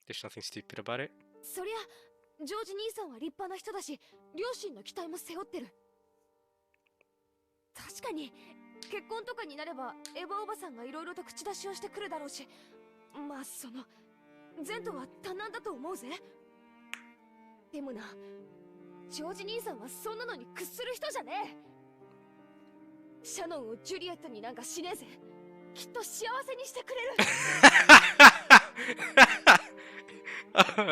There's nothing stupid about it. そりゃジョージ兄さんは立派な人だし、両親の期待も背負ってる。確かに結婚とかになればエヴァおばさんがいろいろと口出しをしてくるだろうし、まあその前途は多難だと思うぜ。でもな、ジョージ兄さんはそんなのに屈する人じゃねえ。シャノンをジュリエットになんかしねえぜ。きっと幸せにしてくれ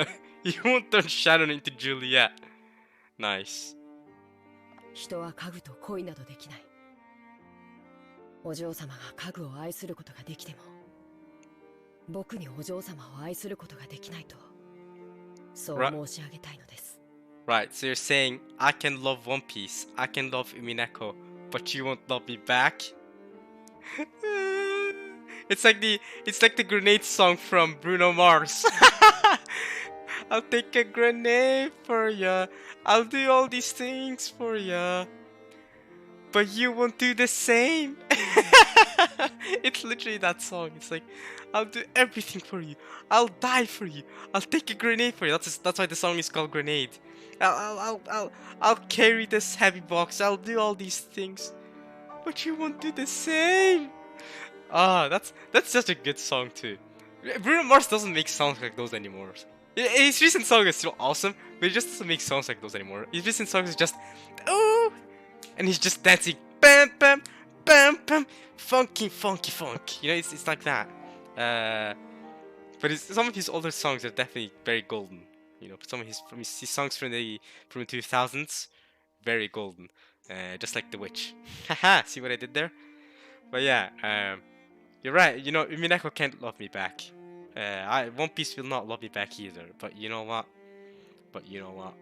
る。You won't turn Shannon into Juliet. Nice. 人は家具と恋などできない。お嬢様が家具を愛することができても、僕にお嬢様を愛することができないと、そう申し上げたいのです。 Right, so you're saying I can love One Piece, I can love Umineko, but you won't love me back? It's like the grenade song from Bruno Mars. I'll take a grenade for ya. I'll do all these things for ya. But you won't do the same. It's literally that song. It's like, I'll do everything for you. I'll die for you. I'll take a grenade for you. That's why the song is called Grenade. I'll carry this heavy box. I'll do all these things. But you won't do the same. Ah, that's such a good song too. Bruno Mars doesn't make songs like those anymore. His recent song is still awesome, but he just doesn't make songs like those anymore. His recent songs is just, ooh, and he's just dancing, bam, bam, bam, bam, funky, funky, funk. You know, it's like that. But some of his older songs are definitely very golden. You know, some of his songs from the 2000s, very golden. Just like The Witch. Haha, see what I did there? But yeah, you're right. You know, Umineko can't love me back. One Piece will not love me back either. But you know what? but you know what?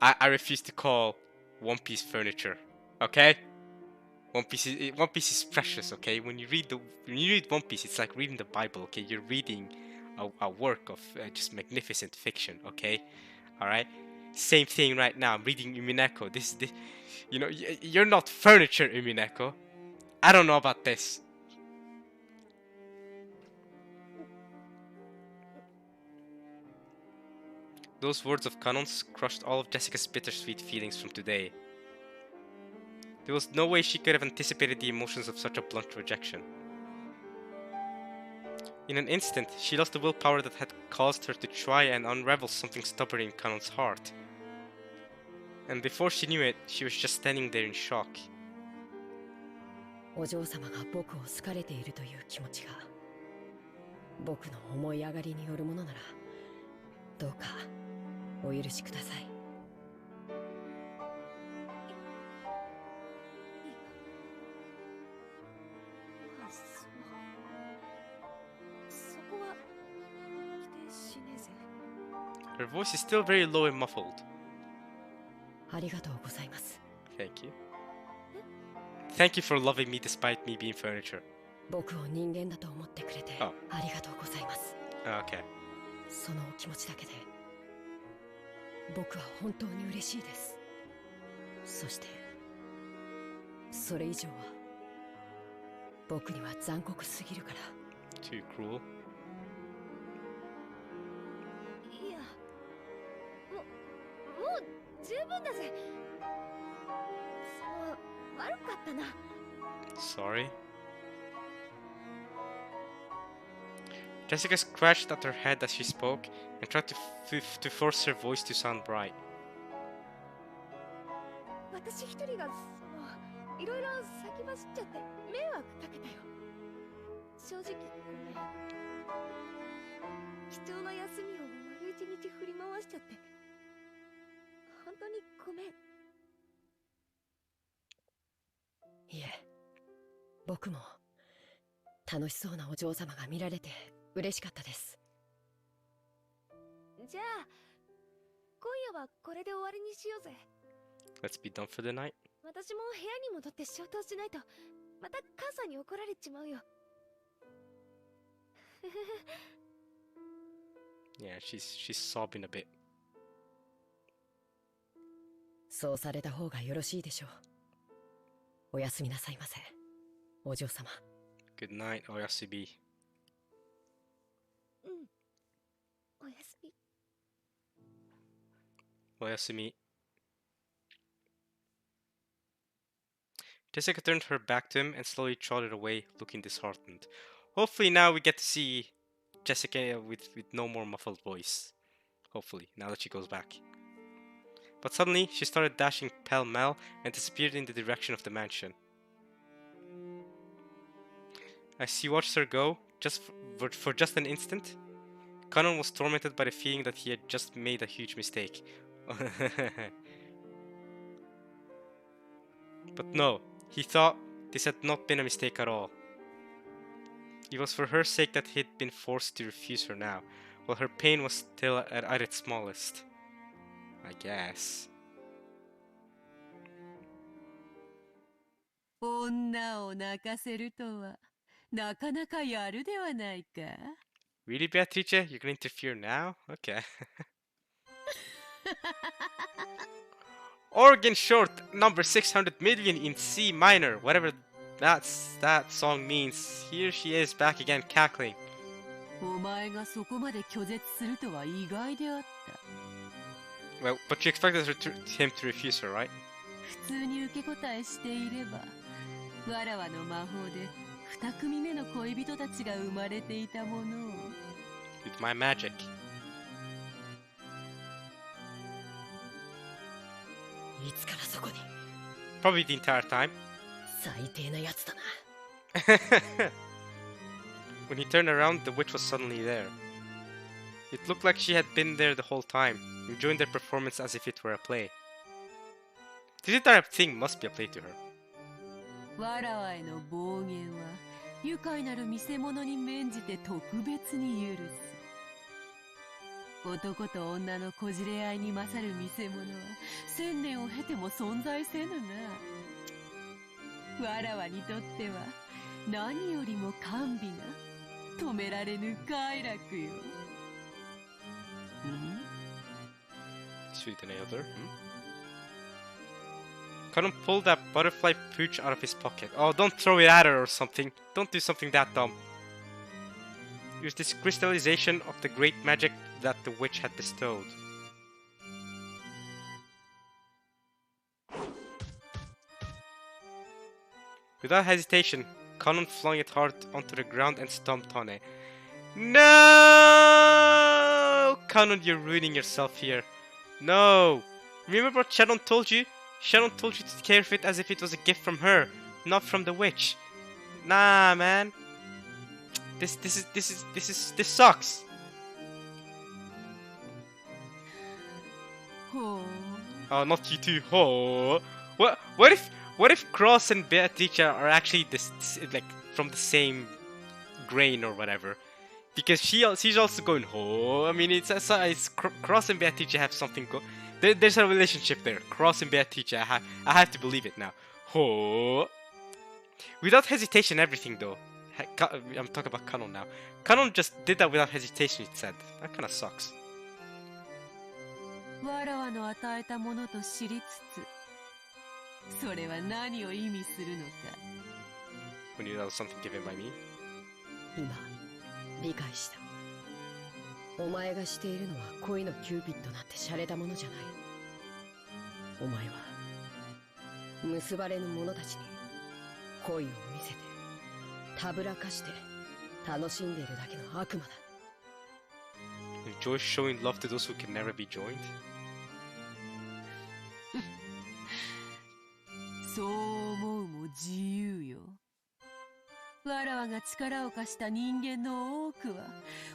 I refuse to call One Piece furniture. Okay? One Piece is precious. Okay? When you read One Piece, it's like reading the Bible. Okay? You're reading a work of just magnificent fiction. Okay? All right. Same thing right now. I'm reading Umineko. This, you know, you're not furniture, Umineko. I don't know about this. Those words of Kanon's crushed all of Jessica's bittersweet feelings from today. There was no way she could have anticipated the emotions of such a blunt rejection. In an instant, she lost the willpower that had caused her to try and unravel something stubborn in Kanon's heart. And before she knew it, she was just standing there in shock. お嬢様が僕を好かれているという気持ちが僕の思い上がりによるものならどうかお許しください。そこは否定しねえぜ。 Her voice is still very low and muffled. ありがとうございます。 Thank you. Thank you for loving me despite me being furniture. 僕を人間だと思ってくれてあありがとうございます。 Okay. そのお気持ちだけで僕は本当に嬉しいです。そしてそれ以上は僕には残酷すぎるから。 Too cruel. いや、もう十分だぜ。悪かったな。 Sorry. Jessica scratched at her head as she spoke and tried to force her voice to sound bright. 私一人がいろいろ先走っちゃって迷惑かけたよ。正直ごめん。貴重な休みを丸一日振り回しちゃって本当にごめん。いえ、僕も楽しそうなお嬢様が見られて嬉しかったです。じゃあ今夜はこれで終わりにしようぜ。 Let's be done for the night. 私も部屋に戻って消灯しないとまた母さんに怒られちまうよ。Yeah, she's sobbing a bit. そうされた方がよろしいでしょう。おやすみなさいませ、お嬢様。 Good night, Oyasubi. うん。おやすみ。 Oyasumi. Jessica turned her back to him and slowly trotted away, looking disheartened. Hopefully now we get to see Jessica with no more muffled voice. Hopefully, now that she goes back. But suddenly, she started dashing pell-mell and disappeared in the direction of the mansion. As he watched her go, for just an instant, Kanon was tormented by the feeling that he had just made a huge mistake. But no, he thought this had not been a mistake at all. It was for her sake that he had been forced to refuse her now, while her pain was still at its smallest. I guess. 女を泣かせるとはなかなかやるではないか。 Really, Beatrice? You're gonna interfere now? Okay. Organ short number 600 million in C minor, whatever that song means. Here she is back again cackling. お前がそこまで拒絶するとは意外であった。 Well, but you expected him to refuse her, right? 普通に受け答えしていれば、わらわの魔法で二組目の恋人たちが生まれていたものを。 With my magic. いつからそこに。 Probably the entire time. 最低なやつだな。 When he turned around, the witch was suddenly there. It looked like she had been there the whole time, enjoying their performance as if it were a play. This entire thing must be a play to her. わらわへの暴言は愉快なる見せ物に免じて特別に許す。男と女のこじれ合いに勝る見せ物は千年を経ても存在せぬな。わらわにとっては何よりも甘美な止められぬ快楽よ。Sweet another. Kanon pulled that butterfly pooch out of his pocket. Oh, don't throw it at her or something. Don't do something that dumb. Use this crystallization of the great magic that the witch had bestowed. Without hesitation, Kanon flung it hard onto the ground and stomped on it. No! Kanon, you're ruining yourself here. No! Remember what Shannon told you? Shannon told you to care for it as if it was a gift from her, not from the witch. Nah, man. This sucks. Oh, not you too. Oh. What if Cross and Beatrice are actually like from the same grain or whatever? Because she's also going ho. I mean, it's Cross and Beatrice have something there's a relationship there. Cross and Beatrice, I have to believe it now. Ho. Without hesitation, everything though. I'm talking about Kanon now. Kanon just did that without hesitation, it said. That kinda sucks. わらわの与えたものと知りつつ、それは何を意味するのか。When you know something given by me? 今、理解した。お前がしているのは恋のキューピッドなんて洒落たものじゃない。お前は、結ばれぬ者たちに恋を見せて、たぶらかして、楽しんでいるだけの悪魔だ。Enjoy showing love to those who can never be joined? そう思うも自由よ。わらわが力を貸した人間の多くは、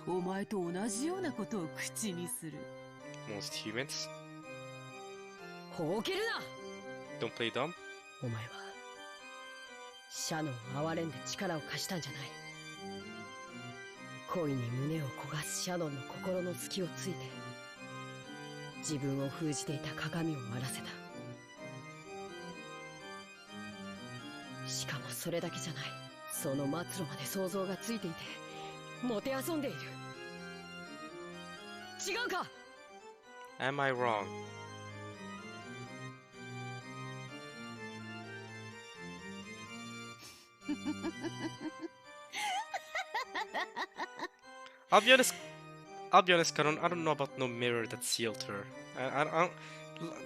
お前と同じようなことを口にする。Most humans? ほうけるな Don't play dumb? お前は、シャノンを憐れんで力を貸したんじゃない。恋に胸を焦がすシャノンの心の隙をついて、自分を封じていた鏡を割らせた。しかもそれだけじゃない。その末路まで想像がついていて、もてあそんでいる。違うか Am I wrong? I'll be honest, Kanon, I don't know about no mirror that sealed her.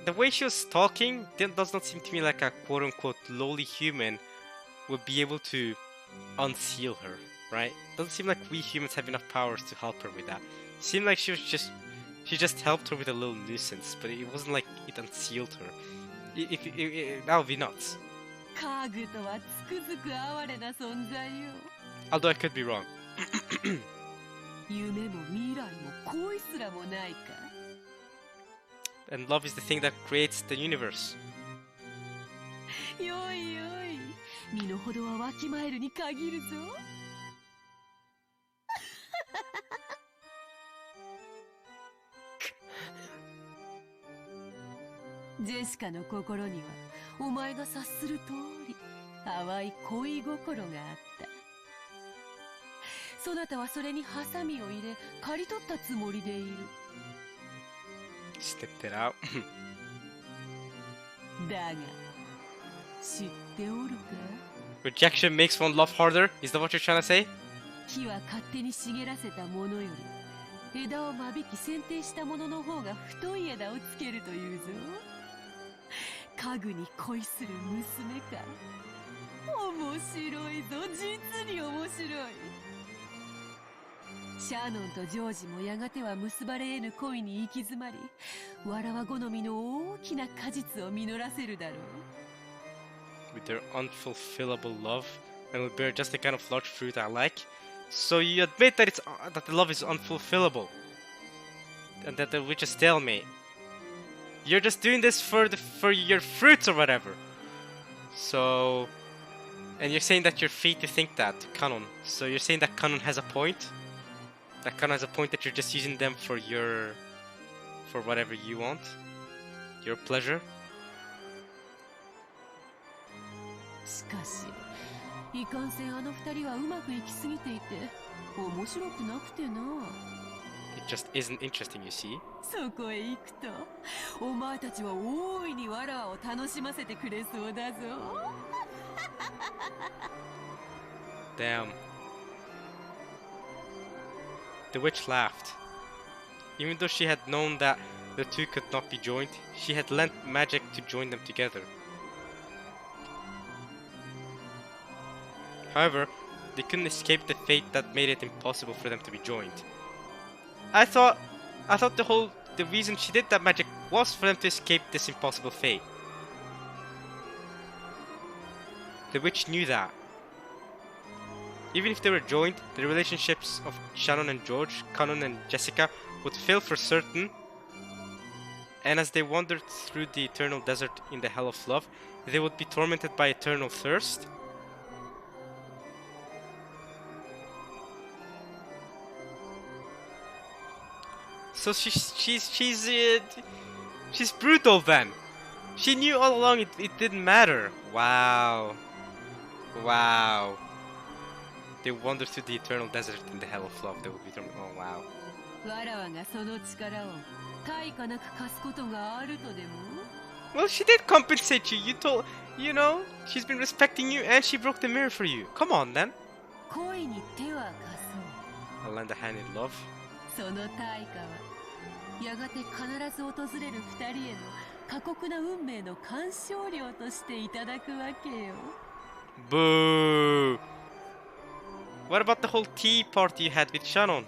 The way she was talking does not seem to me like a quote-unquote lowly human would be able to unseal her, right? Doesn't seem like we humans have enough powers to help her with that. Seemed like she just helped her with a little nuisance, but it wasn't like it unsealed her. That would be nuts. 家具とはつくづく哀れな存在よ。Although I could be wrong. 夢も未来も恋すらもないか。And love is the thing that creates the universe. よいよい、身の程はわきまえるに限るぞ。ジェシカの心にはお前が察する通り淡い恋心があった。そなたはそれにハサミを入れ刈り取ったつもりでいる。Snipped it out. だが知っておるか？ Rejection makes one love harder? Is that what you're trying to say? 木は勝手に茂らせたものより枝を間引き剪定したものの方が太い枝をつけるというぞ。家具に恋する娘か。面白いぞ、実に面白い。シャーノンとジョージもやがては結ばれ得ぬ恋に行き詰まり、わらわ好みの大きな果実を実らせるだろう。With their unfulfillable love, and will bear just the kind of large fruit I like. So you admit that that the love is unfulfillable, and that we're just stalemate. You're just doing this for your fruits or whatever. So, and you're saying that you're free to think that, Kanon. So you're saying that Kanon has a point? That kind of has a point that you're just using them for whatever you want, your pleasure. しかしいかんせんあの二人はうまくいきすぎていて面白くなくてな。 It just isn't interesting, you see. そこへ行くとお前たちは大いにわらわを楽しませてくれそうだぞ。 Damn. The witch laughed. Even though she had known that the two could not be joined, she had lent magic to join them together. However, they couldn't escape the fate that made it impossible for them to be joined. I thought the reason she did that magic was for them to escape this impossible fate. The witch knew that. Even if they were joined, the relationships of Shannon and George, Conan and Jessica would fail for certain. And as they wandered through the eternal desert in the hell of love, they would be tormented by eternal thirst. So she's brutal then. She knew all along it didn't matter. Wow. Wow. They wandered through the eternal desert in the hell of love. They would be tormented. Oh wow. わらわがその力を対価なく貸すことがあるとでも？ Well, she did compensate you. You know, she's been respecting you and she broke the mirror for you. Come on then. 恋に手は貸そう。 I'll lend a hand in love. その対価はやがて必ず訪れる二人への過酷な運命の鑑賞料としていただくわけよ。 Boo. What about the whole tea party you had with Shannon?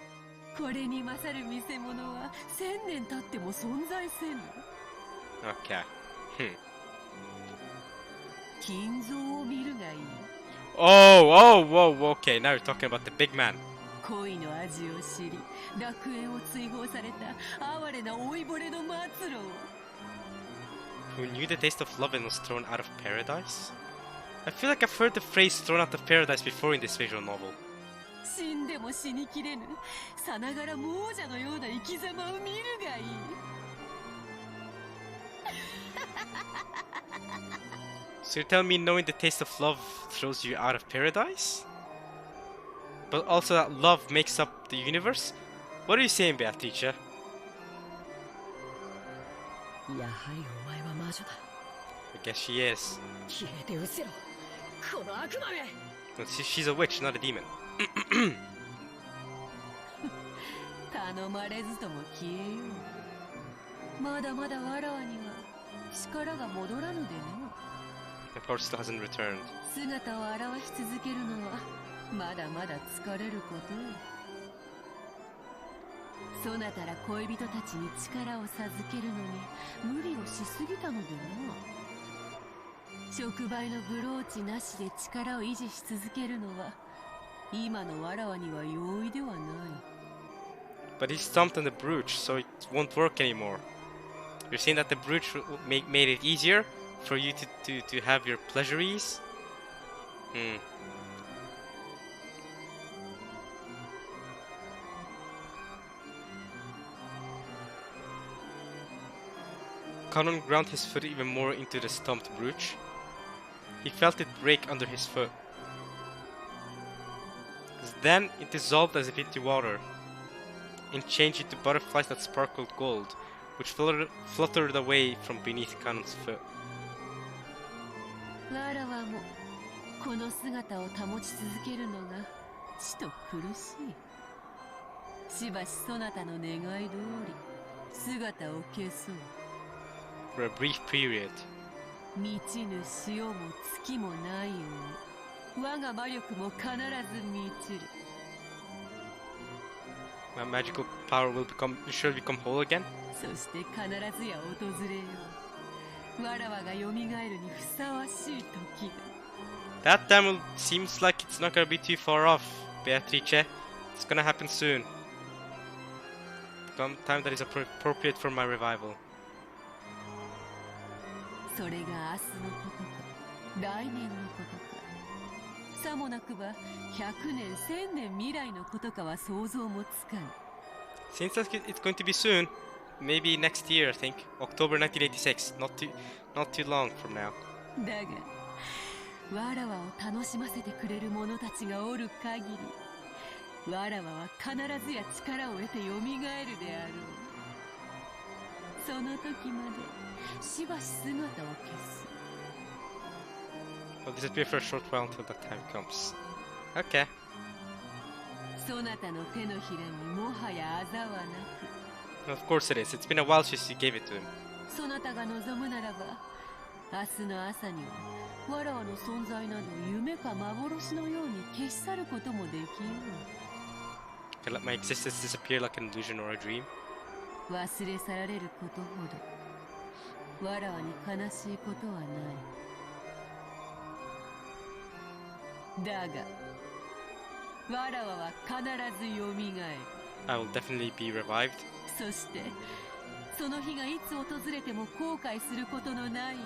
これに勝る見せ物は1000年経っても存在せぬ。 Okay. 金蔵を見るがいい。 Oh, okay. Now you're talking about the big man. 恋の味を知り、楽園を追放された哀れな老いぼれの末路を。 Who knew the taste of love and was thrown out of paradise? I feel like I've heard the phrase thrown out of paradise before in this visual novel. 死んでも死にきれぬ、さながら亡者のような生き様を見るがいい。 So you're telling me knowing the taste of love throws you out of paradise? But also that love makes up the universe? What are you saying, Beatrice? やはりお前は魔女だ。 I guess she is. 消えて失せろ、この悪魔め。 No, she's a witch, not a demon. 頼まれずとも消えよう。まだまだわらわには力が戻らぬでの。 My power still hasn't returned. 姿を現し続けるのはまだまだ疲れることよ。そなたら恋人たちに力を授けるのに無理をしすぎたのでな。触媒のブローチなしで力を維持し続けるのは今のわらわには容易ではない。 But he stomped on the brooch, so it won't work anymore. You're saying that the brooch made it easier for you to have your pleasuries? Conan ground his foot even more into the stomped brooch. He felt it break under his foot. Then it dissolved as if into water, and changed into butterflies that sparkled gold, which fluttered away from beneath Conan's foot. わらわもこの姿を保ち続けるのがちと苦しい。しばしそなたの願い通り姿を消そう。 For a brief period. 満ちぬ潮も月もないように我が魔力も必ず満ちる。 My magical power will surely become whole again. そして必ずや訪れよう。わらわが蘇るにふさわしい時だ。 That time seems like it's not gonna be too far off, Beatrice. It's gonna happen soon. Some time that is appropriate for my revival. それが明日のことか来年のことかさもなくば100年1000年未来のことかは想像もつかぬ。 Seems like it's going to be soon. Maybe next year, I think. October 1986. Not too long from now. だがわらわを楽しませてくれる者たちがおる限り、わらわは必ずや力を得てよみがえるであろう。その時までしばし姿を消す。 I'll disappear for a short while until that time comes. Okay. そなたの手のひらにもはやあざはなく、 Of course it is. It's been a while since you gave it to him. そなたが望むならば、明日の朝にはわらわの存在など夢か幻のように消し去ることもできよ Can let my existence disappear like an illusion or a dream. う。忘れ去られることほどわらわに悲しいことはない。だがわらわは必ずよみがえる。 I will definitely be revived. そしてその日がいつ訪れても後悔することのないよ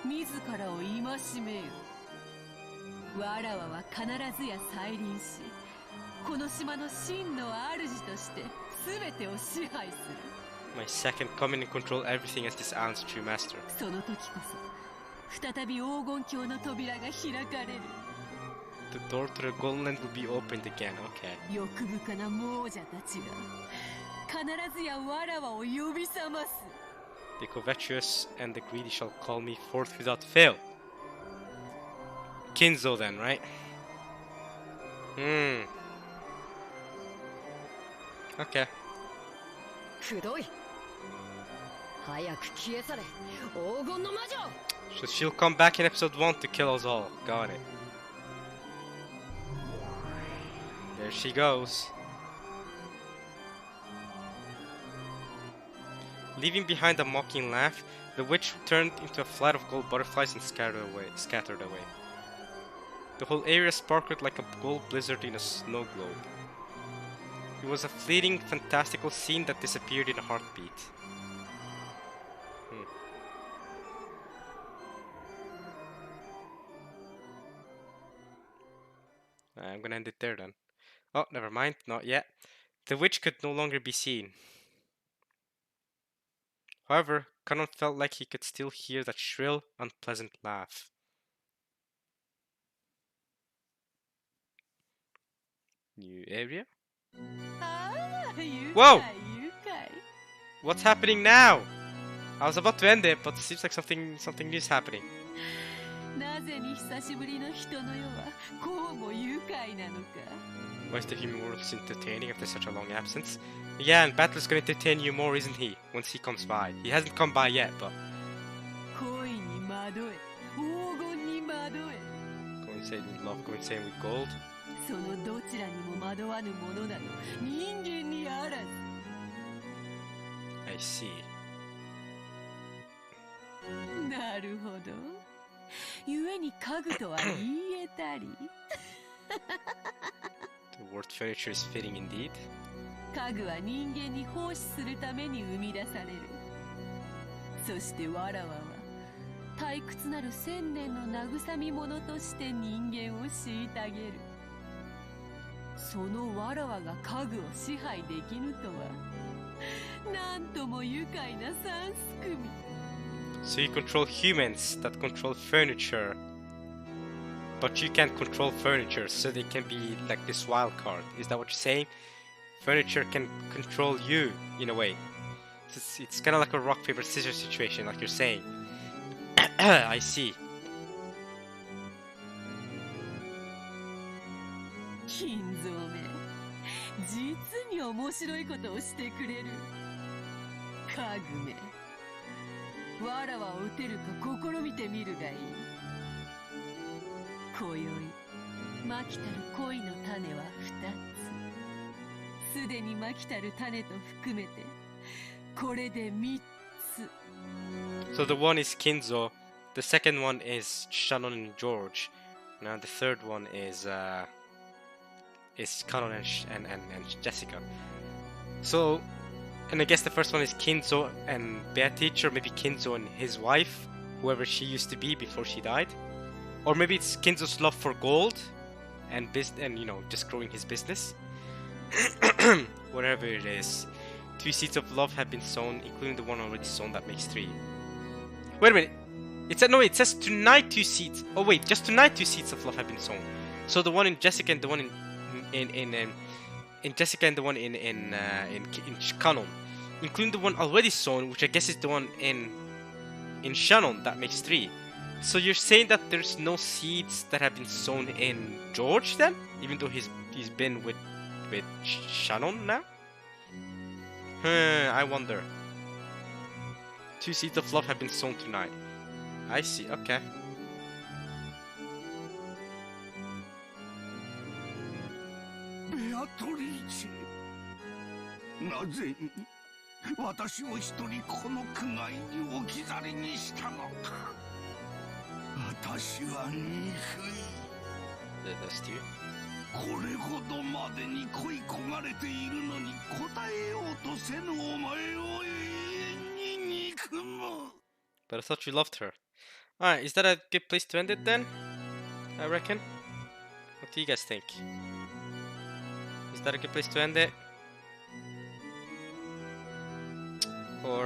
う自らを戒めよ。わらわは必ずや再臨し、この島の真の主として全てを支配する。 My second coming and control everything as this island's true master. その時こそ再び黄金鏡の扉が開かれる。 The door to the Golden Land will be opened again. Okay. 欲深な亡者たちが必ずやわらわを呼び覚ます。 The covetous and the greedy shall call me forth without fail. Kinzo then, right? Okay. くどい。早く消え去れ、黄金の魔女。 So she'll come back in episode 1 to kill us all. Got it. There she goes. Leaving behind a mocking laugh, the witch turned into a flight of gold butterflies and scattered away. The whole area sparkled like a gold blizzard in a snow globe. It was a fleeting, fantastical scene that disappeared in a heartbeat. I'm gonna end it there then. Oh, never mind, not yet. The witch could no longer be seen. However, Kanon felt like he could still hear that shrill, unpleasant laugh. New area? ああ、愉 Whoa! 快愉快。 What's happening now? I was about to end it, but it seems like something new is happening. なぜに久しぶりの人の世はこうも愉快なのか。 Why is the human world so entertaining after such a long absence? Yeah, and Battler's gonna entertain you more, isn't he? Once he comes by. He hasn't come by yet, but... 恋に惑え、黄金に惑え。 Go insane with love, go insane with gold. そのどちらにも惑わぬものなど人間にあらず。 I see. なるほど。故に家具とは言えたり。The word furniture is fitting indeed. 家具は人間に奉仕するために生み出される。そしてわらわは退屈なる千年の慰み者として人間を虐げる。そのわらわが家具を支配できぬとは、なんとも愉快な三すくみ。 So you control humans that control furniture. But you can't control furniture, so they can be like this wild card. Is that what you're saying? Furniture can control you, in a way. It's kind of like a rock, paper, scissors situation, like you're saying. I see. 金蔵め、実に面白いことをしてくれる。家具め、わらわを撃てるか試みてみるがいい。今宵まきたる恋の種は2つ。すでにまきたる種と含めてこれで3つ。 So the one is Kinzo, the second one is Shannon and George, now the third one is Kanon and Jessica. So, and I guess the first one is Kinzo and Beatrice, or maybe Kinzo and his wife, whoever she used to be before she died. Or maybe it's Kinzo's love for gold, and you know, just growing his business. Whatever it is, 2 seeds of love have been sown, including the one already sown. That makes 3. Wait a minute. It says tonight 2 seeds. Oh wait, just tonight 2 seeds of love have been sown. So the one in Jessica and the one in Jessica and the one in Canon, including the one already sown, which I guess is the one in Shannon. That makes 3. So you're saying that there's no seeds that have been sown in George then, even though he's been with Shannon now? I wonder. 2 seeds of love have been sown tonight. I see, okay. ベアトリーチェ、なぜ私を一人この苦界に置き去りにしたのか。私は憎い。これほどまでに恋焦がれているのに答えようとせぬお前を永遠に憎む。 But I thought you loved her. Alright, is that a good place to end it then? I reckon. What do you guys think? Is that a good place to end it? Or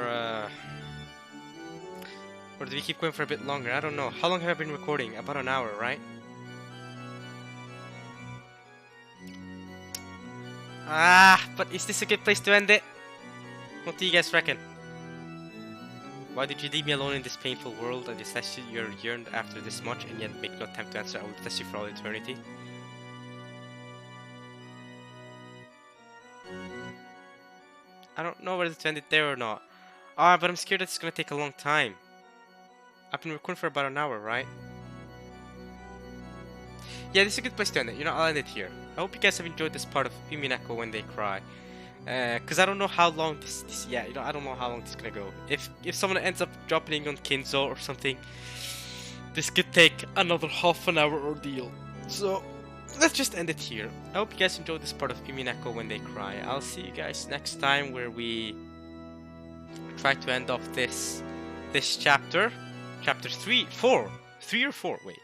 do we keep going for a bit longer? I don't know. How long have I been recording? About an hour, right? But is this a good place to end it? What do you guys reckon? Why did you leave me alone in this painful world? I detest you, you're yearned after this much, and yet make no attempt to answer. I will detest you for all eternity. I don't know whether to end it there or not. But I'm scared that it's gonna take a long time. I've been recording for about an hour, right? Yeah, this is a good place to end it. You know, I'll end it here. I hope you guys have enjoyed this part of Umineko when they cry. Cause I don't know how long this yeah, you know, I don't know how long this is gonna go. If someone ends up dropping on Kinzo or something, this could take another half an hour ordeal. So let's just end it here. I hope you guys enjoyed this part of Umineko when they cry. I'll see you guys next time where we try to end off this chapter. Chapter 3 or 4, wait.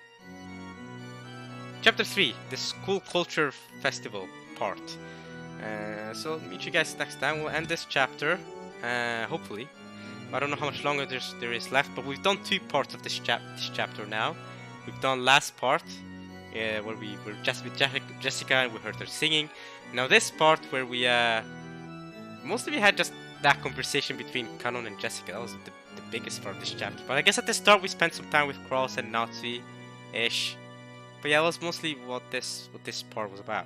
Chapter 3, the school culture festival part. So meet you guys next time. We'll end this chapter, hopefully. I don't know how much longer there is left, but we've done 2 parts of this chapter now. We've done last part, where we were just with Jessica and we heard her singing. Now this part where we mostly we had just that conversation between Kanon and Jessica. That was the biggest part of this chapter. But I guess at the start we spent some time with Cross and Nazi-ish. But yeah, that was mostly what this part was about.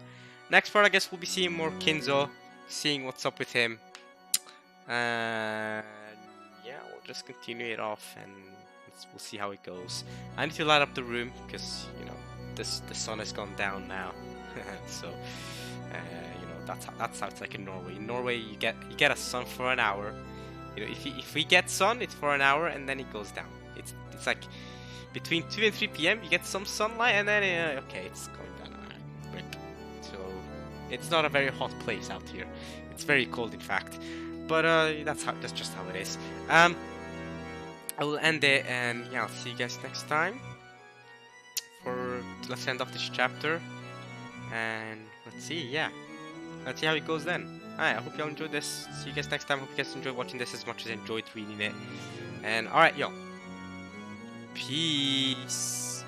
Next part, I guess we'll be seeing more Kinzo, seeing what's up with him. Yeah, we'll just continue it off and we'll see how it goes. I need to light up the room because, you know, the sun has gone down now. So, you know, that's how it's like in Norway. In Norway, you get a sun for an hour. You know, if we get sun, it's for an hour and then it goes down. It's like between 2 and 3 p.m. you get some sunlight and then okay, it's going down. Rip. So it's not a very hot place out here. It's very cold, in fact. But that's just how it is. I will end it, and yeah, I'll see you guys next time. Let's end off this chapter, and let's see how it goes then. Alright, I hope y'all enjoyed this. See you guys next time. Hope you guys enjoyed watching this as much as I enjoyed reading it. And alright, y'all. Peace.